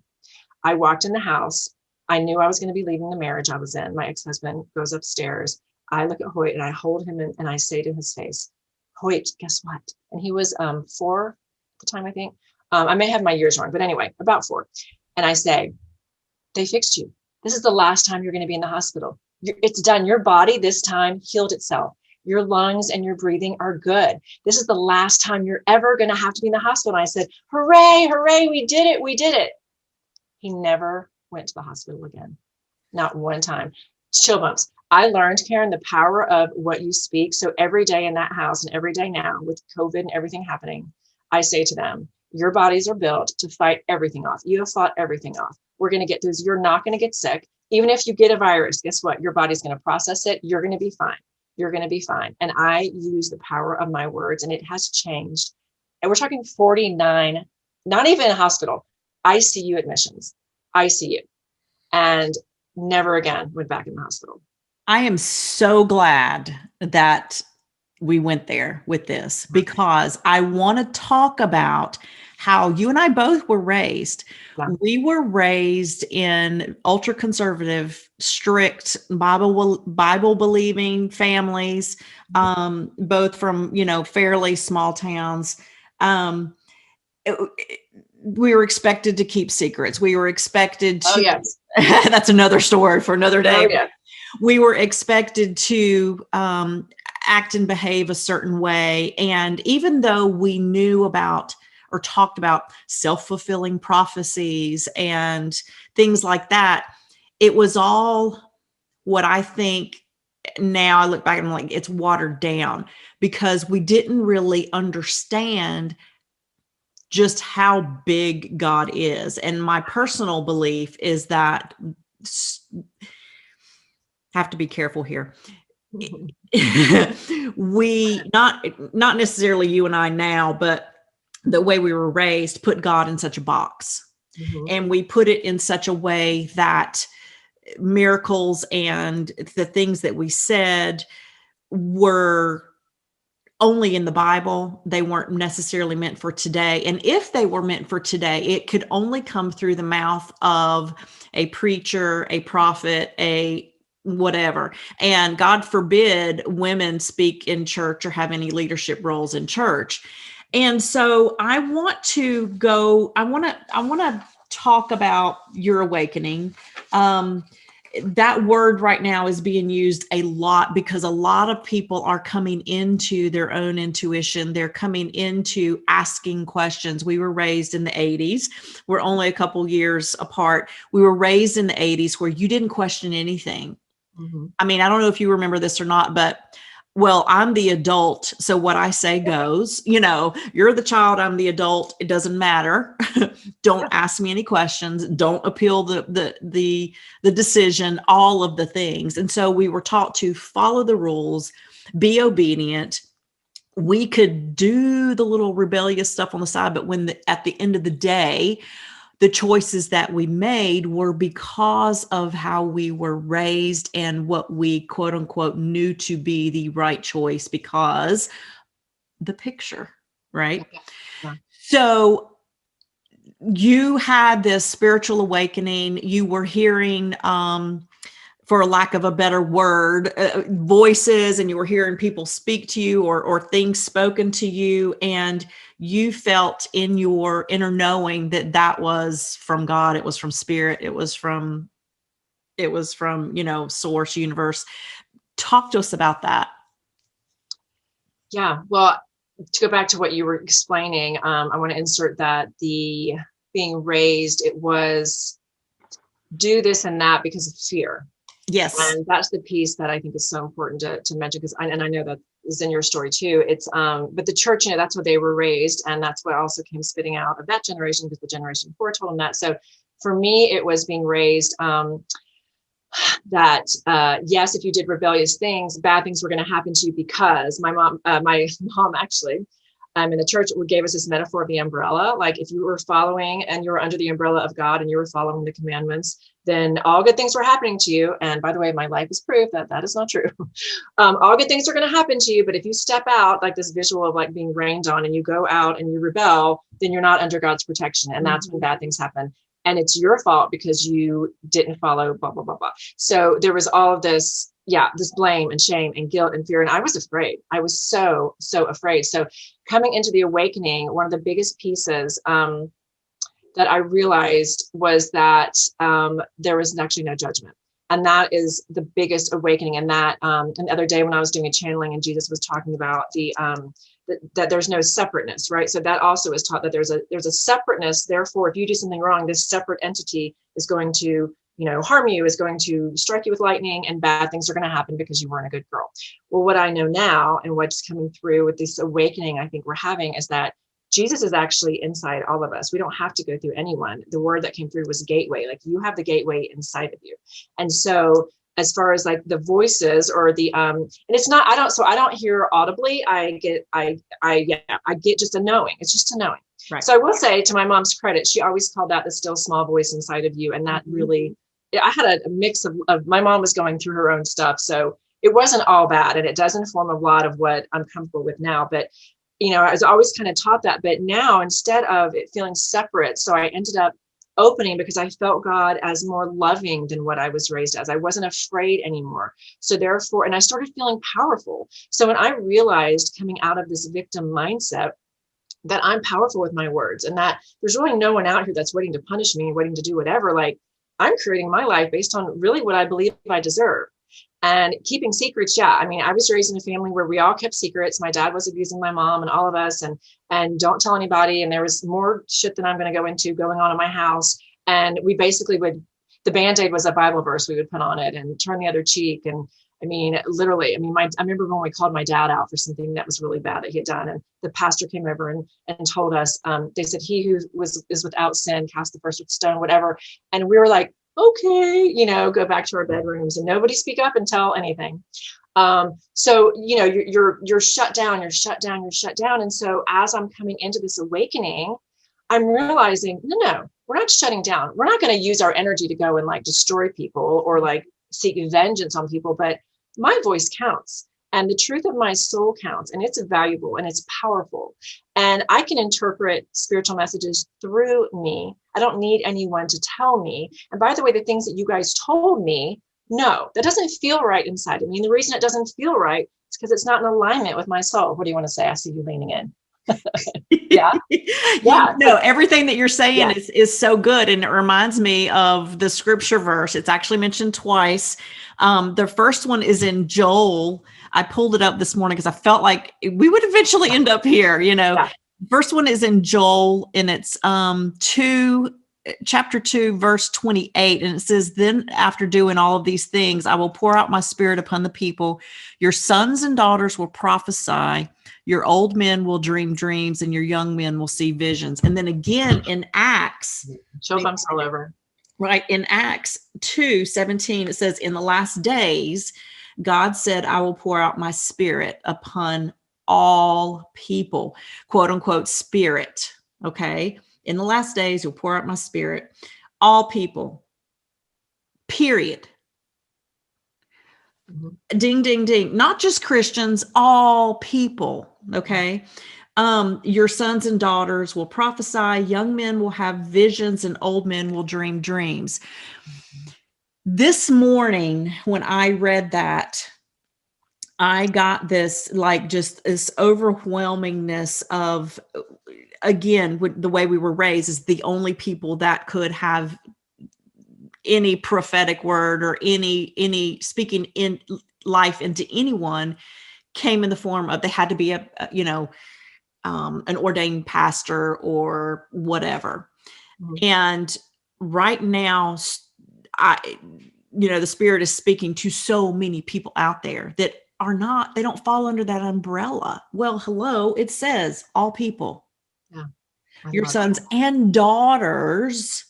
S2: I walked in the house. I knew I was going to be leaving the marriage I was in. My ex-husband goes upstairs. I look at Hoyt and I hold him and I say to his face, "Hoyt, guess what?" And he was 4 at the time, I think. I may have my years wrong, but anyway, about 4. And I say, "They fixed you. This is the last time you're going to be in the hospital. It's done. Your body this time healed itself. Your lungs and your breathing are good. This is the last time you're ever going to have to be in the hospital." And I said, "Hooray, hooray, we did it, we did it." He never went to the hospital again. Not one time. Chill bumps. I learned, Karin, the power of what you speak. So every day in that house and every day now with COVID and everything happening, I say to them, your bodies are built to fight everything off. You have fought everything off. We're going to get through this. You're not going to get sick. Even if you get a virus, guess what? Your body's going to process it. You're going to be fine. You're going to be fine. And I use the power of my words, and it has changed. And we're talking 49, not even a hospital, ICU admissions, ICU, and never again went back in the hospital.
S1: I am so glad that we went there with this, because I want to talk about how you and I both were raised. Yeah. We were raised in ultra conservative, strict Bible believing families, both from, fairly small towns. We were expected to keep secrets. We were expected to,
S2: oh, yes.
S1: That's another story for another day.
S2: Oh, yeah.
S1: We were expected to act and behave a certain way. And even though we knew about or talked about self-fulfilling prophecies and things like that, it was all what I think now I look back and I'm like, it's watered down, because we didn't really understand just how big God is. And my personal belief is that, have to be careful here. We not necessarily you and I now, but the way we were raised put God in such a box. Mm-hmm. And we put it in such a way that miracles and the things that we said were only in the Bible. They weren't necessarily meant for today. And if they were meant for today, it could only come through the mouth of a preacher, a prophet, a whatever. And God forbid women speak in church or have any leadership roles in church. And so I want to talk about your awakening. That word right now is being used a lot because a lot of people are coming into their own intuition. They're coming into asking questions. We were raised in the 80s. We're only a couple years apart. We were raised in the 80s where you didn't question anything. Mm-hmm. I mean, I don't know if you remember this or not, but I'm the adult. So what I say goes, you're the child, I'm the adult. It doesn't matter. Don't ask me any questions. Don't appeal the decision, all of the things. And so we were taught to follow the rules, be obedient. We could do the little rebellious stuff on the side, but at the end of the day, the choices that we made were because of how we were raised and what we quote unquote knew to be the right choice, because the picture, right? Yeah. So you had this spiritual awakening. You were hearing, for lack of a better word, voices, and you were hearing people speak to you or things spoken to you. And you felt in your inner knowing that was from God. It was from spirit. It was from, source, universe. Talk to us about that.
S2: Yeah. Well, to go back to what you were explaining, I want to insert that the being raised, it was do this and that because of fear.
S1: Yes.
S2: And that's the piece that I think is so important to mention, because I know that is in your story too. It's, but the church, that's what they were raised. And that's what also came spitting out of that generation, because the generation before told them that. So for me, it was being raised, that yes, if you did rebellious things, bad things were going to happen to you, because my mom actually, in the church, gave us this metaphor of the umbrella. Like if you were following and you were under the umbrella of God and you were following the commandments, then all good things were happening to you. And by the way, my life is proof that that is not true. All good things are going to happen to you. But if you step out, like this visual of like being rained on, and you go out and you rebel, then you're not under God's protection. And that's when bad things happen. And it's your fault because you didn't follow blah, blah, blah, blah. So there was all of this, this blame and shame and guilt and fear. And I was afraid. I was so afraid. So coming into the awakening, one of the biggest pieces that I realized was that there was actually no judgment. And that is the biggest awakening. And that, and the other day when I was doing a channeling and Jesus was talking about that there's no separateness, right? So that also is taught that there's a separateness. Therefore, if you do something wrong, this separate entity is going to, harm you, is going to strike you with lightning, and bad things are going to happen because you weren't a good girl. Well, what I know now and what's coming through with this awakening I think we're having is that Jesus is actually inside all of us. We don't have to go through anyone. The word that came through was gateway. Like you have the gateway inside of you. And so as far as like the voices or the, and it's not, I don't hear audibly. I get just a knowing. It's just a knowing. Right. So I will say, to my mom's credit, she always called out the still small voice inside of you. And that really, I had a mix of my mom was going through her own stuff. So it wasn't all bad. And it does inform a lot of what I'm comfortable with now. But I was always kind of taught that, but now instead of it feeling separate, so I ended up opening because I felt God as more loving than what I was raised as. I wasn't afraid anymore. So therefore, and I started feeling powerful. So when I realized coming out of this victim mindset that I'm powerful with my words, and that there's really no one out here that's waiting to punish me, waiting to do whatever, like I'm creating my life based on really what I believe I deserve. And keeping secrets, I mean, I was raised in a family where we all kept secrets. My dad was abusing my mom and all of us, and don't tell anybody. And there was more shit than I'm going to go into going on in my house. And we basically the Band-Aid was a Bible verse we would put on it and turn the other cheek. And I mean, literally, I remember when we called my dad out for something that was really bad that he had done. And the pastor came over and told us, they said, he who is without sin, cast the first stone, whatever. And we were like, okay, go back to our bedrooms and nobody speak up and tell anything. So, you're shut down. And so as I'm coming into this awakening, I'm realizing, no, we're not shutting down. We're not going to use our energy to go and like destroy people or like seek vengeance on people, but my voice counts. And the truth of my soul counts, and it's valuable and it's powerful. And I can interpret spiritual messages through me. I don't need anyone to tell me. And by the way, the things that you guys told me, no, that doesn't feel right inside of me. And the reason it doesn't feel right is because it's not in alignment with my soul. What do you want to say? I see you leaning in. Yeah.
S1: No, everything that you're saying is so good. And it reminds me of the scripture verse. It's actually mentioned twice. The first one is in Joel. I pulled it up this morning because I felt like we would eventually end up here, First one is in Joel, and it's chapter 2, verse 28. And it says, then after doing all of these things, I will pour out my spirit upon the people. Your sons and daughters will prophesy. Your old men will dream dreams, and your young men will see visions. And then again in Acts.
S2: Show if I'm still over.
S1: Right. In Acts 2:17, it says, in the last days, God said, I will pour out my spirit upon all people, quote unquote, spirit. Okay. In the last days, you'll pour out my spirit, all people, period. Mm-hmm. Ding, ding, ding. Not just Christians, all people. Okay. Your sons and daughters will prophesy. Young men will have visions, and old men will dream dreams. This morning, when I read that, I got this, like, just this overwhelmingness of, again, the way we were raised is the only people that could have any prophetic word or any speaking in life into anyone came in the form of, they had to be an ordained pastor or whatever. Mm-hmm. And right now, the Spirit is speaking to so many people out there that they don't fall under that umbrella. Well, hello, it says all people.
S2: Yeah.
S1: Your sons and daughters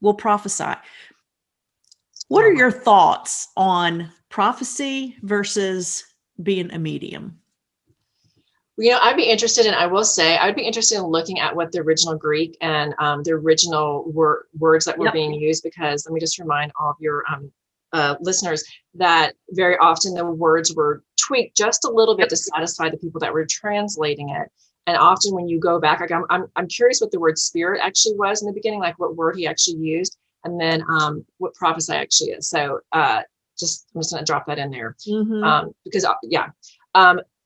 S1: will prophesy. What are your thoughts on prophecy versus being a medium?
S2: You know, I'd be interested in, I will say, I'd be interested in looking at what the original Greek and the original words that were being used, because let me just remind all of your listeners that very often the words were tweaked just a little bit to satisfy the people that were translating it. And often when you go back, like I'm curious what the word spirit actually was in the beginning, like what word he actually used, and then what prophesy actually is. So I'm just going to drop that in there because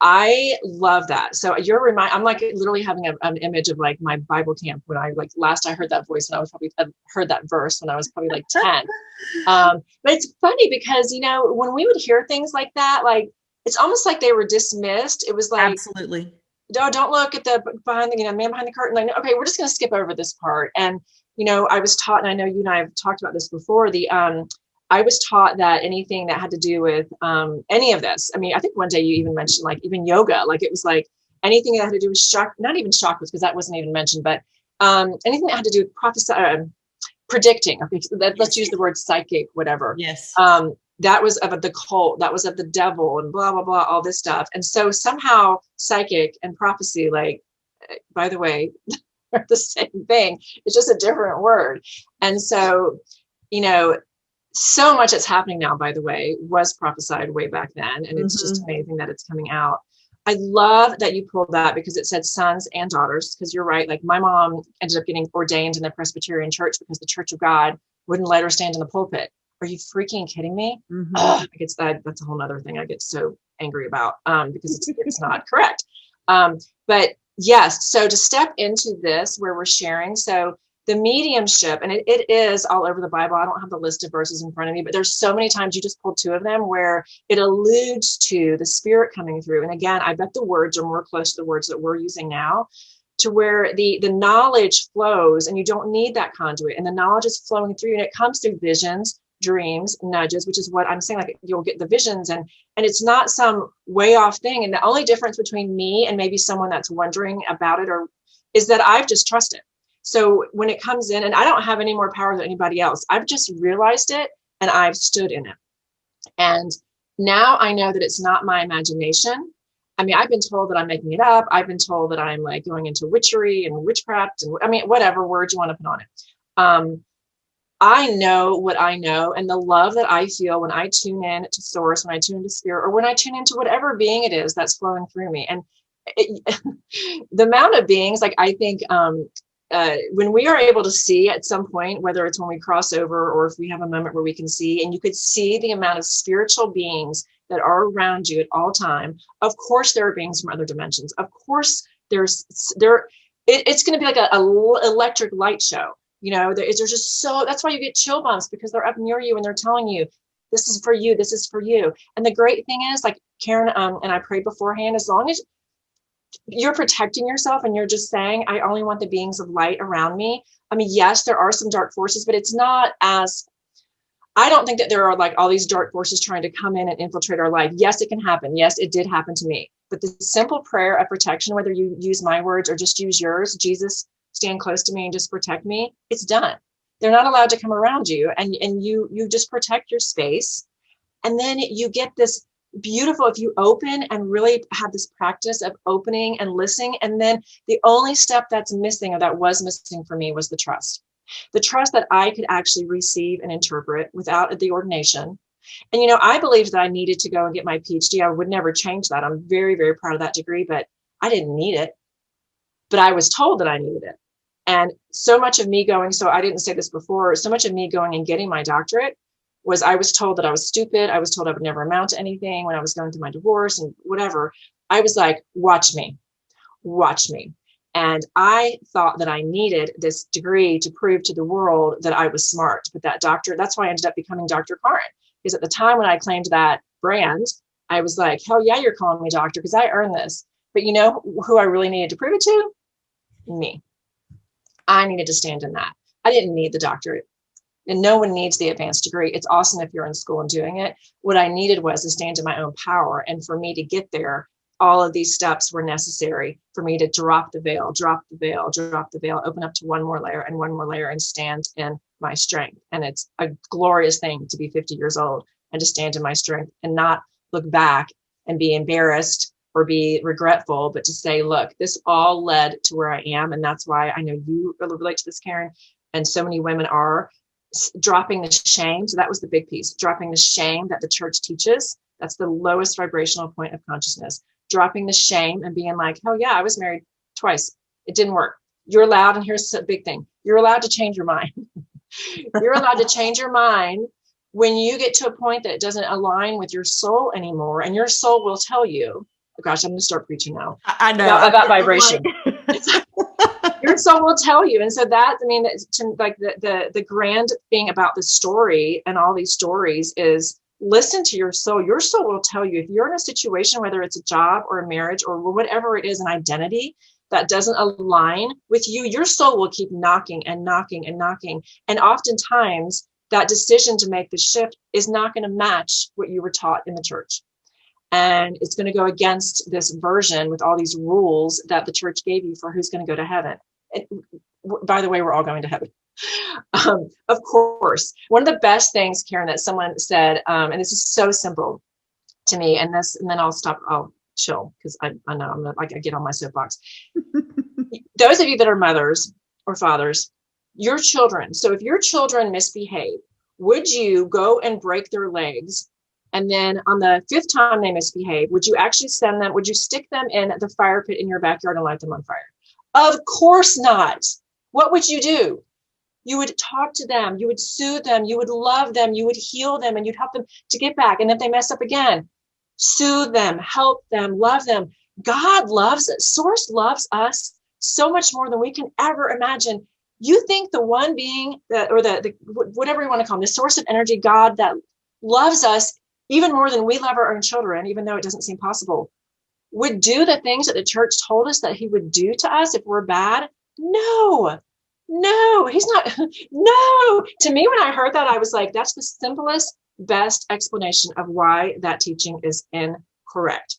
S2: I love that. So I'm like literally having an image of like my Bible camp when I last I heard that voice, and I was probably heard that verse when I was probably like 10. But it's funny because, you know, when we would hear things like that, like it's almost like they were dismissed. It was like,
S1: absolutely.
S2: No, don't look at the behind the, man behind the curtain. Like, okay, we're just going to skip over this part. And, you know, I was taught, and I know you and I have talked about this before, I was taught that anything that had to do with any of this, I mean, I think one day you even mentioned like even yoga, like it was like anything that had to do with not even chakras, because that wasn't even mentioned, but anything that had to do with predicting. Okay, so let's use the word psychic, whatever.
S1: Yes.
S2: That was of the cult, that was of the devil, and blah, blah, blah, all this stuff. And so somehow psychic and prophecy, like, by the way, are the same thing. It's just a different word. And so, you know, so much that's happening now, by the way, was prophesied way back then. And it's just amazing that it's coming out. I love that you pulled that because it said sons and daughters, because you're right. Like my mom ended up getting ordained in the Presbyterian church because the Church of God wouldn't let her stand in the pulpit. Are you freaking kidding me? That's a whole nother thing I get so angry about because it's not correct. But yes, so to step into this where we're sharing, so the mediumship, and it is all over the Bible. I don't have the list of verses in front of me, but there's so many times, you just pulled two of them, where it alludes to the spirit coming through. And again, I bet the words are more close to the words that we're using now, to where the knowledge flows and you don't need that conduit, and the knowledge is flowing through, and it comes through visions, dreams, nudges, which is what I'm saying, like you'll get the visions, and it's not some way off thing. And the only difference between me and maybe someone that's wondering about it is that I've just trusted. So when it comes in, and I don't have any more power than anybody else, I've just realized it and I've stood in it. And now I know that it's not my imagination. I mean, I've been told that I'm making it up. I've been told that I'm like going into witchery and witchcraft, and I mean, whatever words you want to put on it. I know what I know, and the love that I feel when I tune in to source, when I tune into spirit, or when I tune into whatever being it is that's flowing through me. And the amount of beings, like I think when we are able to see at some point, whether it's when we cross over or if we have a moment where we can see, and you could see the amount of spiritual beings that are around you at all time. Of course, there are beings from other dimensions. Of course, it's going to be like a electric light show. You know, there's just so, that's why you get chill bumps, because they're up near you and they're telling you, this is for you, this is for you. And the great thing is, like Karin and I prayed beforehand, as long as you're protecting yourself and you're just saying, I only want the beings of light around me. I mean, yes, there are some dark forces, but it's not as, I don't think that there are like all these dark forces trying to come in and infiltrate our life. Yes, it can happen. Yes, it did happen to me. But the simple prayer of protection, whether you use my words or just use yours, Jesus, stand close to me and just protect me, it's done. They're not allowed to come around you, and you just protect your space. And then you get this beautiful, if you open and really have this practice of opening and listening. And then the only step that's missing, or that was missing for me, was the trust that I could actually receive and interpret without the ordination. And, you know, I believed that I needed to go and get my PhD. I would never change that. I'm very, very proud of that degree, but I didn't need it. But I was told that I needed it. And so much of me going, so I didn't say this before, so much of me going and getting my doctorate was, I was told that I was stupid. I was told I would never amount to anything when I was going through my divorce and whatever. I was like, watch me. And I thought that I needed this degree to prove to the world that I was smart. But that doctor, that's why I ended up becoming Dr. Karin. Because at the time when I claimed that brand, I was like, hell yeah, you're calling me doctor, because I earned this. But you know who I really needed to prove it to? Me. I needed to stand in that. I didn't need the doctorate. And no one needs the advanced degree. It's awesome if you're in school and doing it. What I needed was to stand in my own power. And for me to get there, all of these steps were necessary for me to drop the veil, open up to one more layer and stand in my strength. And it's a glorious thing to be 50 years old and to stand in my strength and not look back and be embarrassed or be regretful, but to say, look, this all led to where I am. And that's why I know you relate to this, Karin, and so many women are dropping the shame. So that was the big piece, dropping the shame that the church teaches. That's the lowest vibrational point of consciousness. Dropping the shame and being like, oh yeah, I was married twice. It didn't work. You're allowed, and here's a big thing. You're allowed to change your mind. You're allowed to change your mind when you get to a point that it doesn't align with your soul anymore. And your soul will tell you, oh gosh, I'm going to start preaching now.
S1: I know.
S2: About vibration. Your soul will tell you. And so that, I mean, like the grand thing about the story and all these stories is listen to your soul. Your soul will tell you if you're in a situation, whether it's a job or a marriage or whatever it is, an identity that doesn't align with you, your soul will keep knocking and knocking and knocking. And oftentimes that decision to make the shift is not going to match what you were taught in the church. And it's going to go against this version with all these rules that the church gave you for who's going to go to heaven. And by the way, we're all going to heaven. Of course, one of the best things, Karin, that someone said, and this is so simple to me, and then I'll stop. I'll chill because I know I'm like I get on my soapbox. Those of you that are mothers or fathers, your children. So if your children misbehave, would you go and break their legs? And then on the 5th time they misbehave, would you actually would you stick them in the fire pit in your backyard and light them on fire? Of course not. What would you do? You would talk to them, you would soothe them, you would love them, you would heal them, and you'd help them to get back. And if they mess up again, soothe them, help them, love them. God loves us. Source loves us so much more than we can ever imagine. You think the one being the whatever you want to call him, the source of energy, God, that loves us even more than we love our own children, even though it doesn't seem possible, would do the things that the church told us that he would do to us if we're bad? No, he's not. No. To me, when I heard that, I was like, that's the simplest, best explanation of why that teaching is incorrect.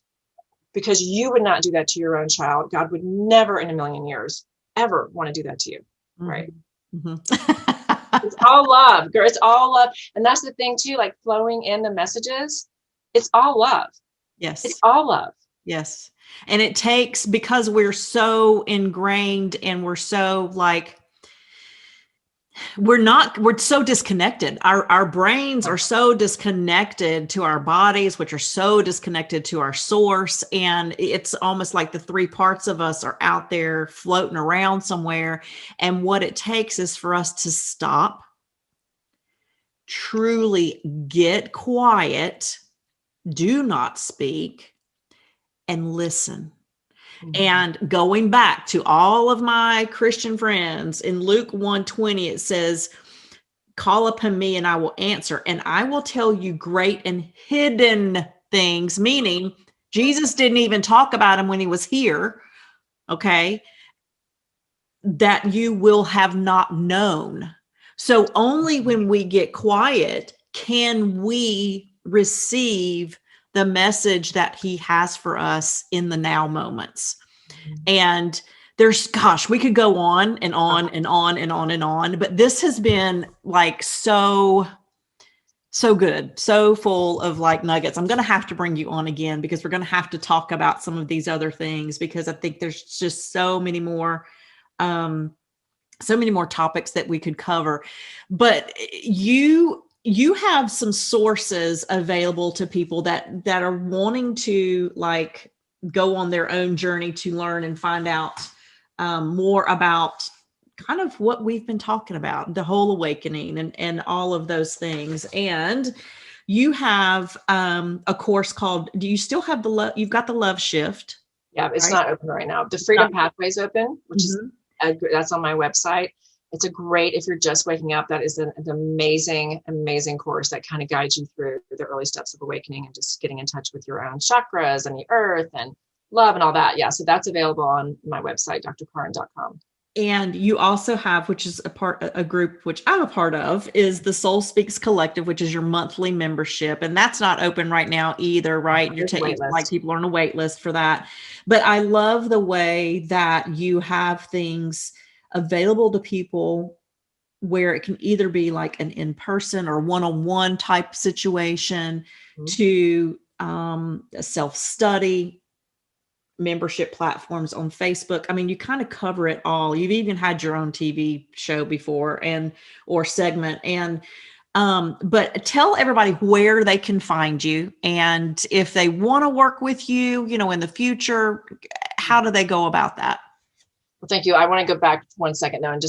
S2: Because you would not do that to your own child. God would never in a million years ever want to do that to you. Right. Mm-hmm. It's all love, girl. It's all love. And that's the thing too, like flowing in the messages. It's all love.
S1: Yes.
S2: It's all love.
S1: Yes. And it takes, because we're so ingrained and we're so like, we're so disconnected. Our brains are so disconnected to our bodies, which are so disconnected to our source. And it's almost like the 3 parts of us are out there floating around somewhere. And what it takes is for us to stop, truly get quiet, do not speak, and listen. And going back to all of my Christian friends, in Luke 1:20, it says, call upon me and I will answer, and I will tell you great and hidden things, meaning Jesus didn't even talk about him when he was here, okay, that you will have not known. So only when we get quiet can we receive the message that he has for us in the now moments. And we could go on and on and on and on and on, but this has been like so good, so full of like nuggets. I'm going to have to bring you on again because we're going to have to talk about some of these other things, because I think there's just so many more topics that we could cover. But you have some sources available to people that are wanting to like go on their own journey to learn and find out more about kind of what we've been talking about, the whole awakening and all of those things. And you have a course called, do you still have you've got the Love Shift?
S2: Yeah, it's not open right now. The Freedom Pathway is open, which is that's on my website. It's a great, if you're just waking up, that is an amazing, amazing course that kind of guides you through the early steps of awakening and just getting in touch with your own chakras and the earth and love and all that. Yeah. So that's available on my website, drkarin.com.
S1: And you also have, which is a group which I'm a part of, is the Soul Speaks Collective, which is your monthly membership. And that's not open right now either, right? You're like people are on a wait list for that. But I love the way that you have things available to people where it can either be like an in-person or one-on-one type situation, to a self-study, membership platforms on Facebook. I mean, you kind of cover it all. You've even had your own TV show before or segment. And but tell everybody where they can find you, and if they want to work with you, in the future, how do they go about that?
S2: Well, thank you. I want to go back 1 second now and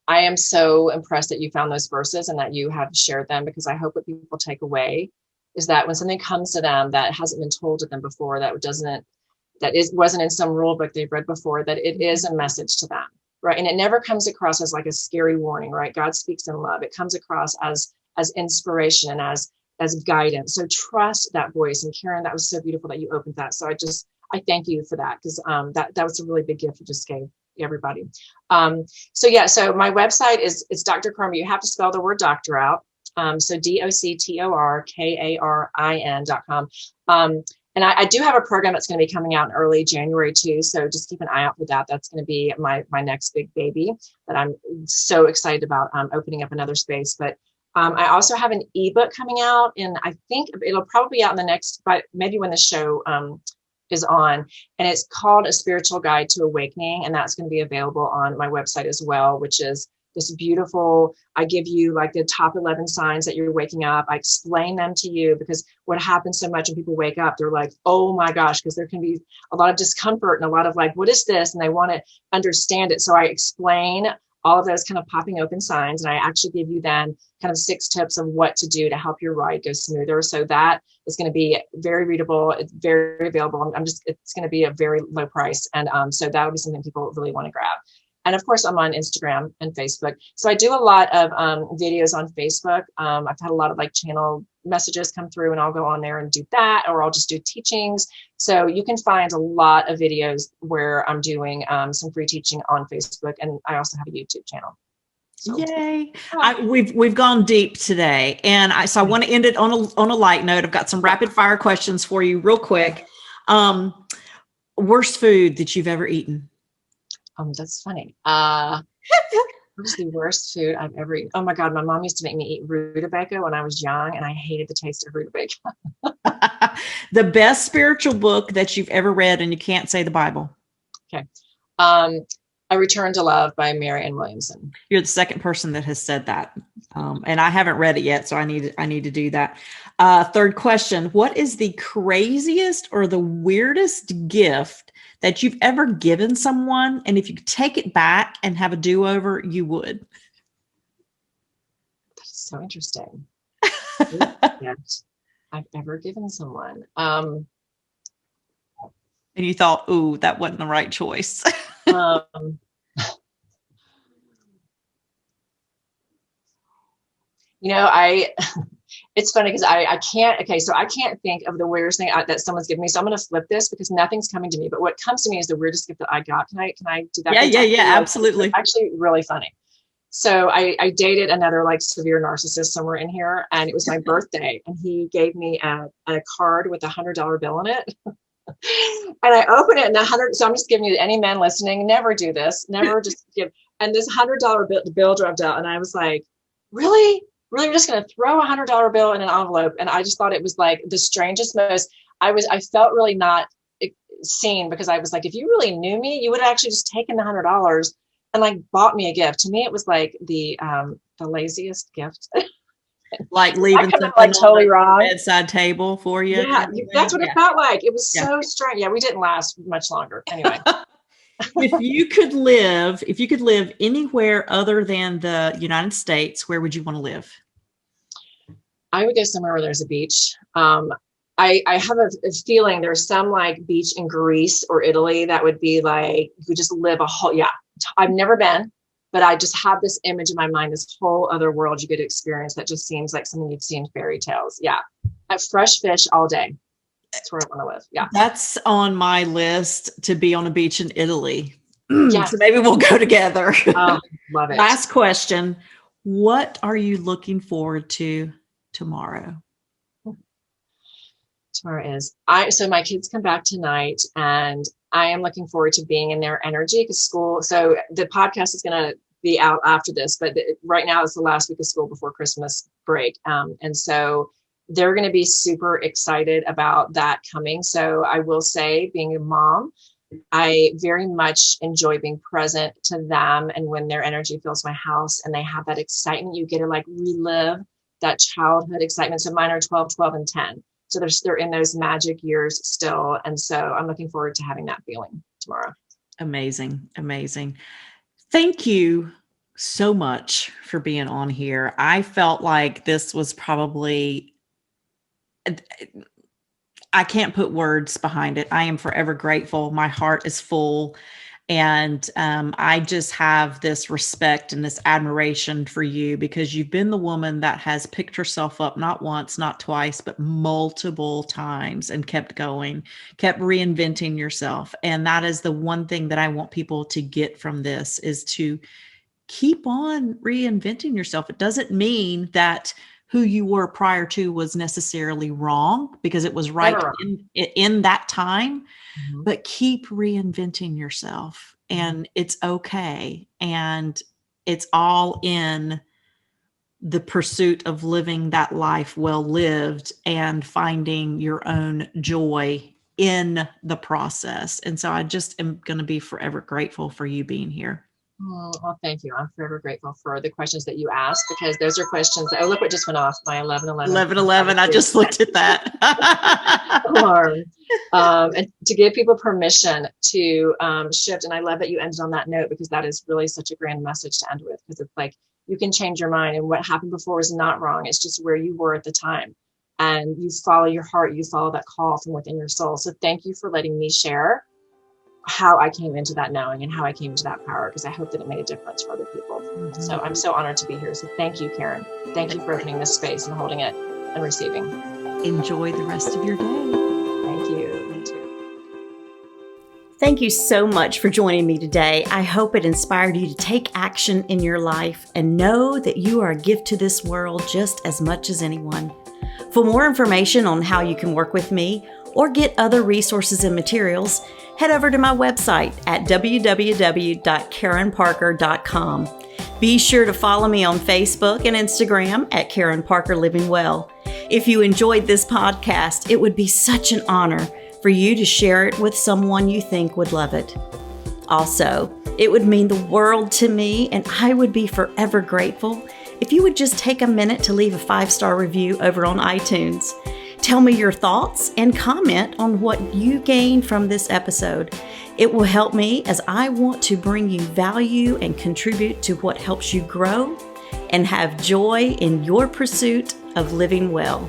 S2: I am so impressed that you found those verses and that you have shared them, because I hope what people take away is that when something comes to them that hasn't been told to them before, wasn't in some rule book they've read before, that it is a message to them, right? And it never comes across as like a scary warning, right? God speaks in love. It comes across as inspiration and as guidance. So trust that voice. And Karin, that was so beautiful that you opened that. So I thank you for that, because that was a really big gift you just gave everybody. So my website is Dr. Karin. You have to spell the word doctor out. So DoctorKarin.com. And I do have a program that's going to be coming out in early January too. So just keep an eye out for that. That's going to be my next big baby that I'm so excited about, opening up another space. But I also have an ebook coming out, and I think it'll probably be out in the next, but maybe when the show is on, and it's called A Spiritual Guide to Awakening. And that's going to be available on my website as well, which is this beautiful, I give you like the top 11 signs that you're waking up. I explain them to you, because what happens so much when people wake up, they're like, oh my gosh, because there can be a lot of discomfort and a lot of like, what is this? And they want to understand it. So I explain all of those kind of popping open signs. And I actually give you then kind of 6 tips of what to do to help your ride go smoother. So that is going to be very readable. It's very available. It's going to be a very low price. And so that'll be something people really want to grab. And of course, I'm on Instagram and Facebook. So I do a lot of videos on Facebook. I've had a lot of like channel messages come through, and I'll go on there and do that, or I'll just do teachings. So you can find a lot of videos where I'm doing some free teaching on Facebook. And I also have a YouTube channel.
S1: So. Yay. We've gone deep today. And I want to end it on a light note. I've got some rapid fire questions for you real quick. Worst food that you've ever eaten?
S2: That's funny. What's the worst food I've ever eaten? Oh my God, my mom used to make me eat rutabaga when I was young, and I hated the taste of rutabaga.
S1: The best spiritual book that you've ever read, and you can't say the Bible.
S2: Okay. A Return to Love by Marianne Williamson.
S1: You're the second person that has said that. And I haven't read it yet, so I need to do that. Third question. What is the craziest or the weirdest gift that you've ever given someone? And if you could take it back and have a do-over, you would?
S2: That's so interesting. Gift I've ever given someone.
S1: And you thought, ooh, that wasn't the right choice.
S2: It's funny because I can't think of the weirdest thing that someone's given me. So I'm going to flip this, because nothing's coming to me. But what comes to me is the weirdest gift that I got. Can I do that?
S1: Yeah, absolutely.
S2: It's actually really funny. So I dated another like severe narcissist somewhere in here, and it was my birthday, and he gave me a card with $100 bill in it. And I open it, and so I'm just giving you, any men listening, never do this, never just give. And this $100 bill dropped out, and I was like, really? You're just going to throw a $100 bill in an envelope? And I just thought it was like the strangest, I felt really not seen, because I was like, if you really knew me, you would have actually just taken the $100 and like bought me a gift. To me, it was like the laziest gift.
S1: Like leaving something
S2: like totally wrong
S1: bedside table for you.
S2: Yeah, that's what it felt like. It was so strange. Yeah, we didn't last much longer. Anyway.
S1: If you could live anywhere other than the United States, where would you want to live?
S2: I would go somewhere where there's a beach. I have a feeling there's some like beach in Greece or Italy that would be like, you could just live I've never been, but I just have this image in my mind, this whole other world you could experience that just seems like something you'd see in fairy tales. Yeah. Fresh fish all day. That's where I want to live. Yeah.
S1: That's on my list, to be on a beach in Italy.
S2: Yes.
S1: So maybe we'll go together.
S2: Love it.
S1: Last question. What are you looking forward to tomorrow?
S2: Tomorrow is so my kids come back tonight, and I am looking forward to being in their energy because school. So the podcast is going to be out after this, but right now it's the last week of school before Christmas break. And so they're going to be super excited about that coming. So I will say, being a mom, I very much enjoy being present to them. And when their energy fills my house and they have that excitement, you get to like relive that childhood excitement. So mine are 12, and 10. So they're in those magic years still. And so I'm looking forward to having that feeling tomorrow.
S1: Amazing. Amazing. Thank you so much for being on here. I felt like this was probably, I can't put words behind it. I am forever grateful. My heart is full. And I just have this respect and this admiration for you because you've been the woman that has picked herself up not once, not twice, but multiple times and kept going, kept reinventing yourself. And that is the one thing that I want people to get from this is to keep on reinventing yourself. It doesn't mean that who you were prior to was necessarily wrong because it was right in that time. Mm-hmm. But keep reinventing yourself and it's okay. And it's all in the pursuit of living that life well lived and finding your own joy in the process. And so I just am going to be forever grateful for you being here.
S2: Well, thank you. I'm forever grateful for the questions that you asked because those are questions. Oh, look what just went off. My 11:11.
S1: I just looked at that
S2: alarm. And to give people permission to shift. And I love that you ended on that note because that is really such a grand message to end with because it's like you can change your mind and what happened before was not wrong. It's just where you were at the time. And you follow your heart. You follow that call from within your soul. So thank you for letting me share how I came into that knowing and how I came into that power, because I hope that it made a difference for other people. Mm-hmm. So I'm so honored to be here. So thank you, Karin. Thank you for opening this space and holding it and receiving.
S1: Enjoy the rest of your day.
S2: Thank you. You too.
S3: Thank you so much for joining me today. I hope it inspired you to take action in your life and know that you are a gift to this world just as much as anyone. For more information on how you can work with me or get other resources and materials, head over to my website at www.karinparker.com. Be sure to follow me on Facebook and Instagram at Karin Parker Living Well. If you enjoyed this podcast, it would be such an honor for you to share it with someone you think would love it. Also, it would mean the world to me, and I would be forever grateful if you would just take a minute to leave a 5-star review over on iTunes. Tell me your thoughts and comment on what you gained from this episode. It will help me as I want to bring you value and contribute to what helps you grow and have joy in your pursuit of living well.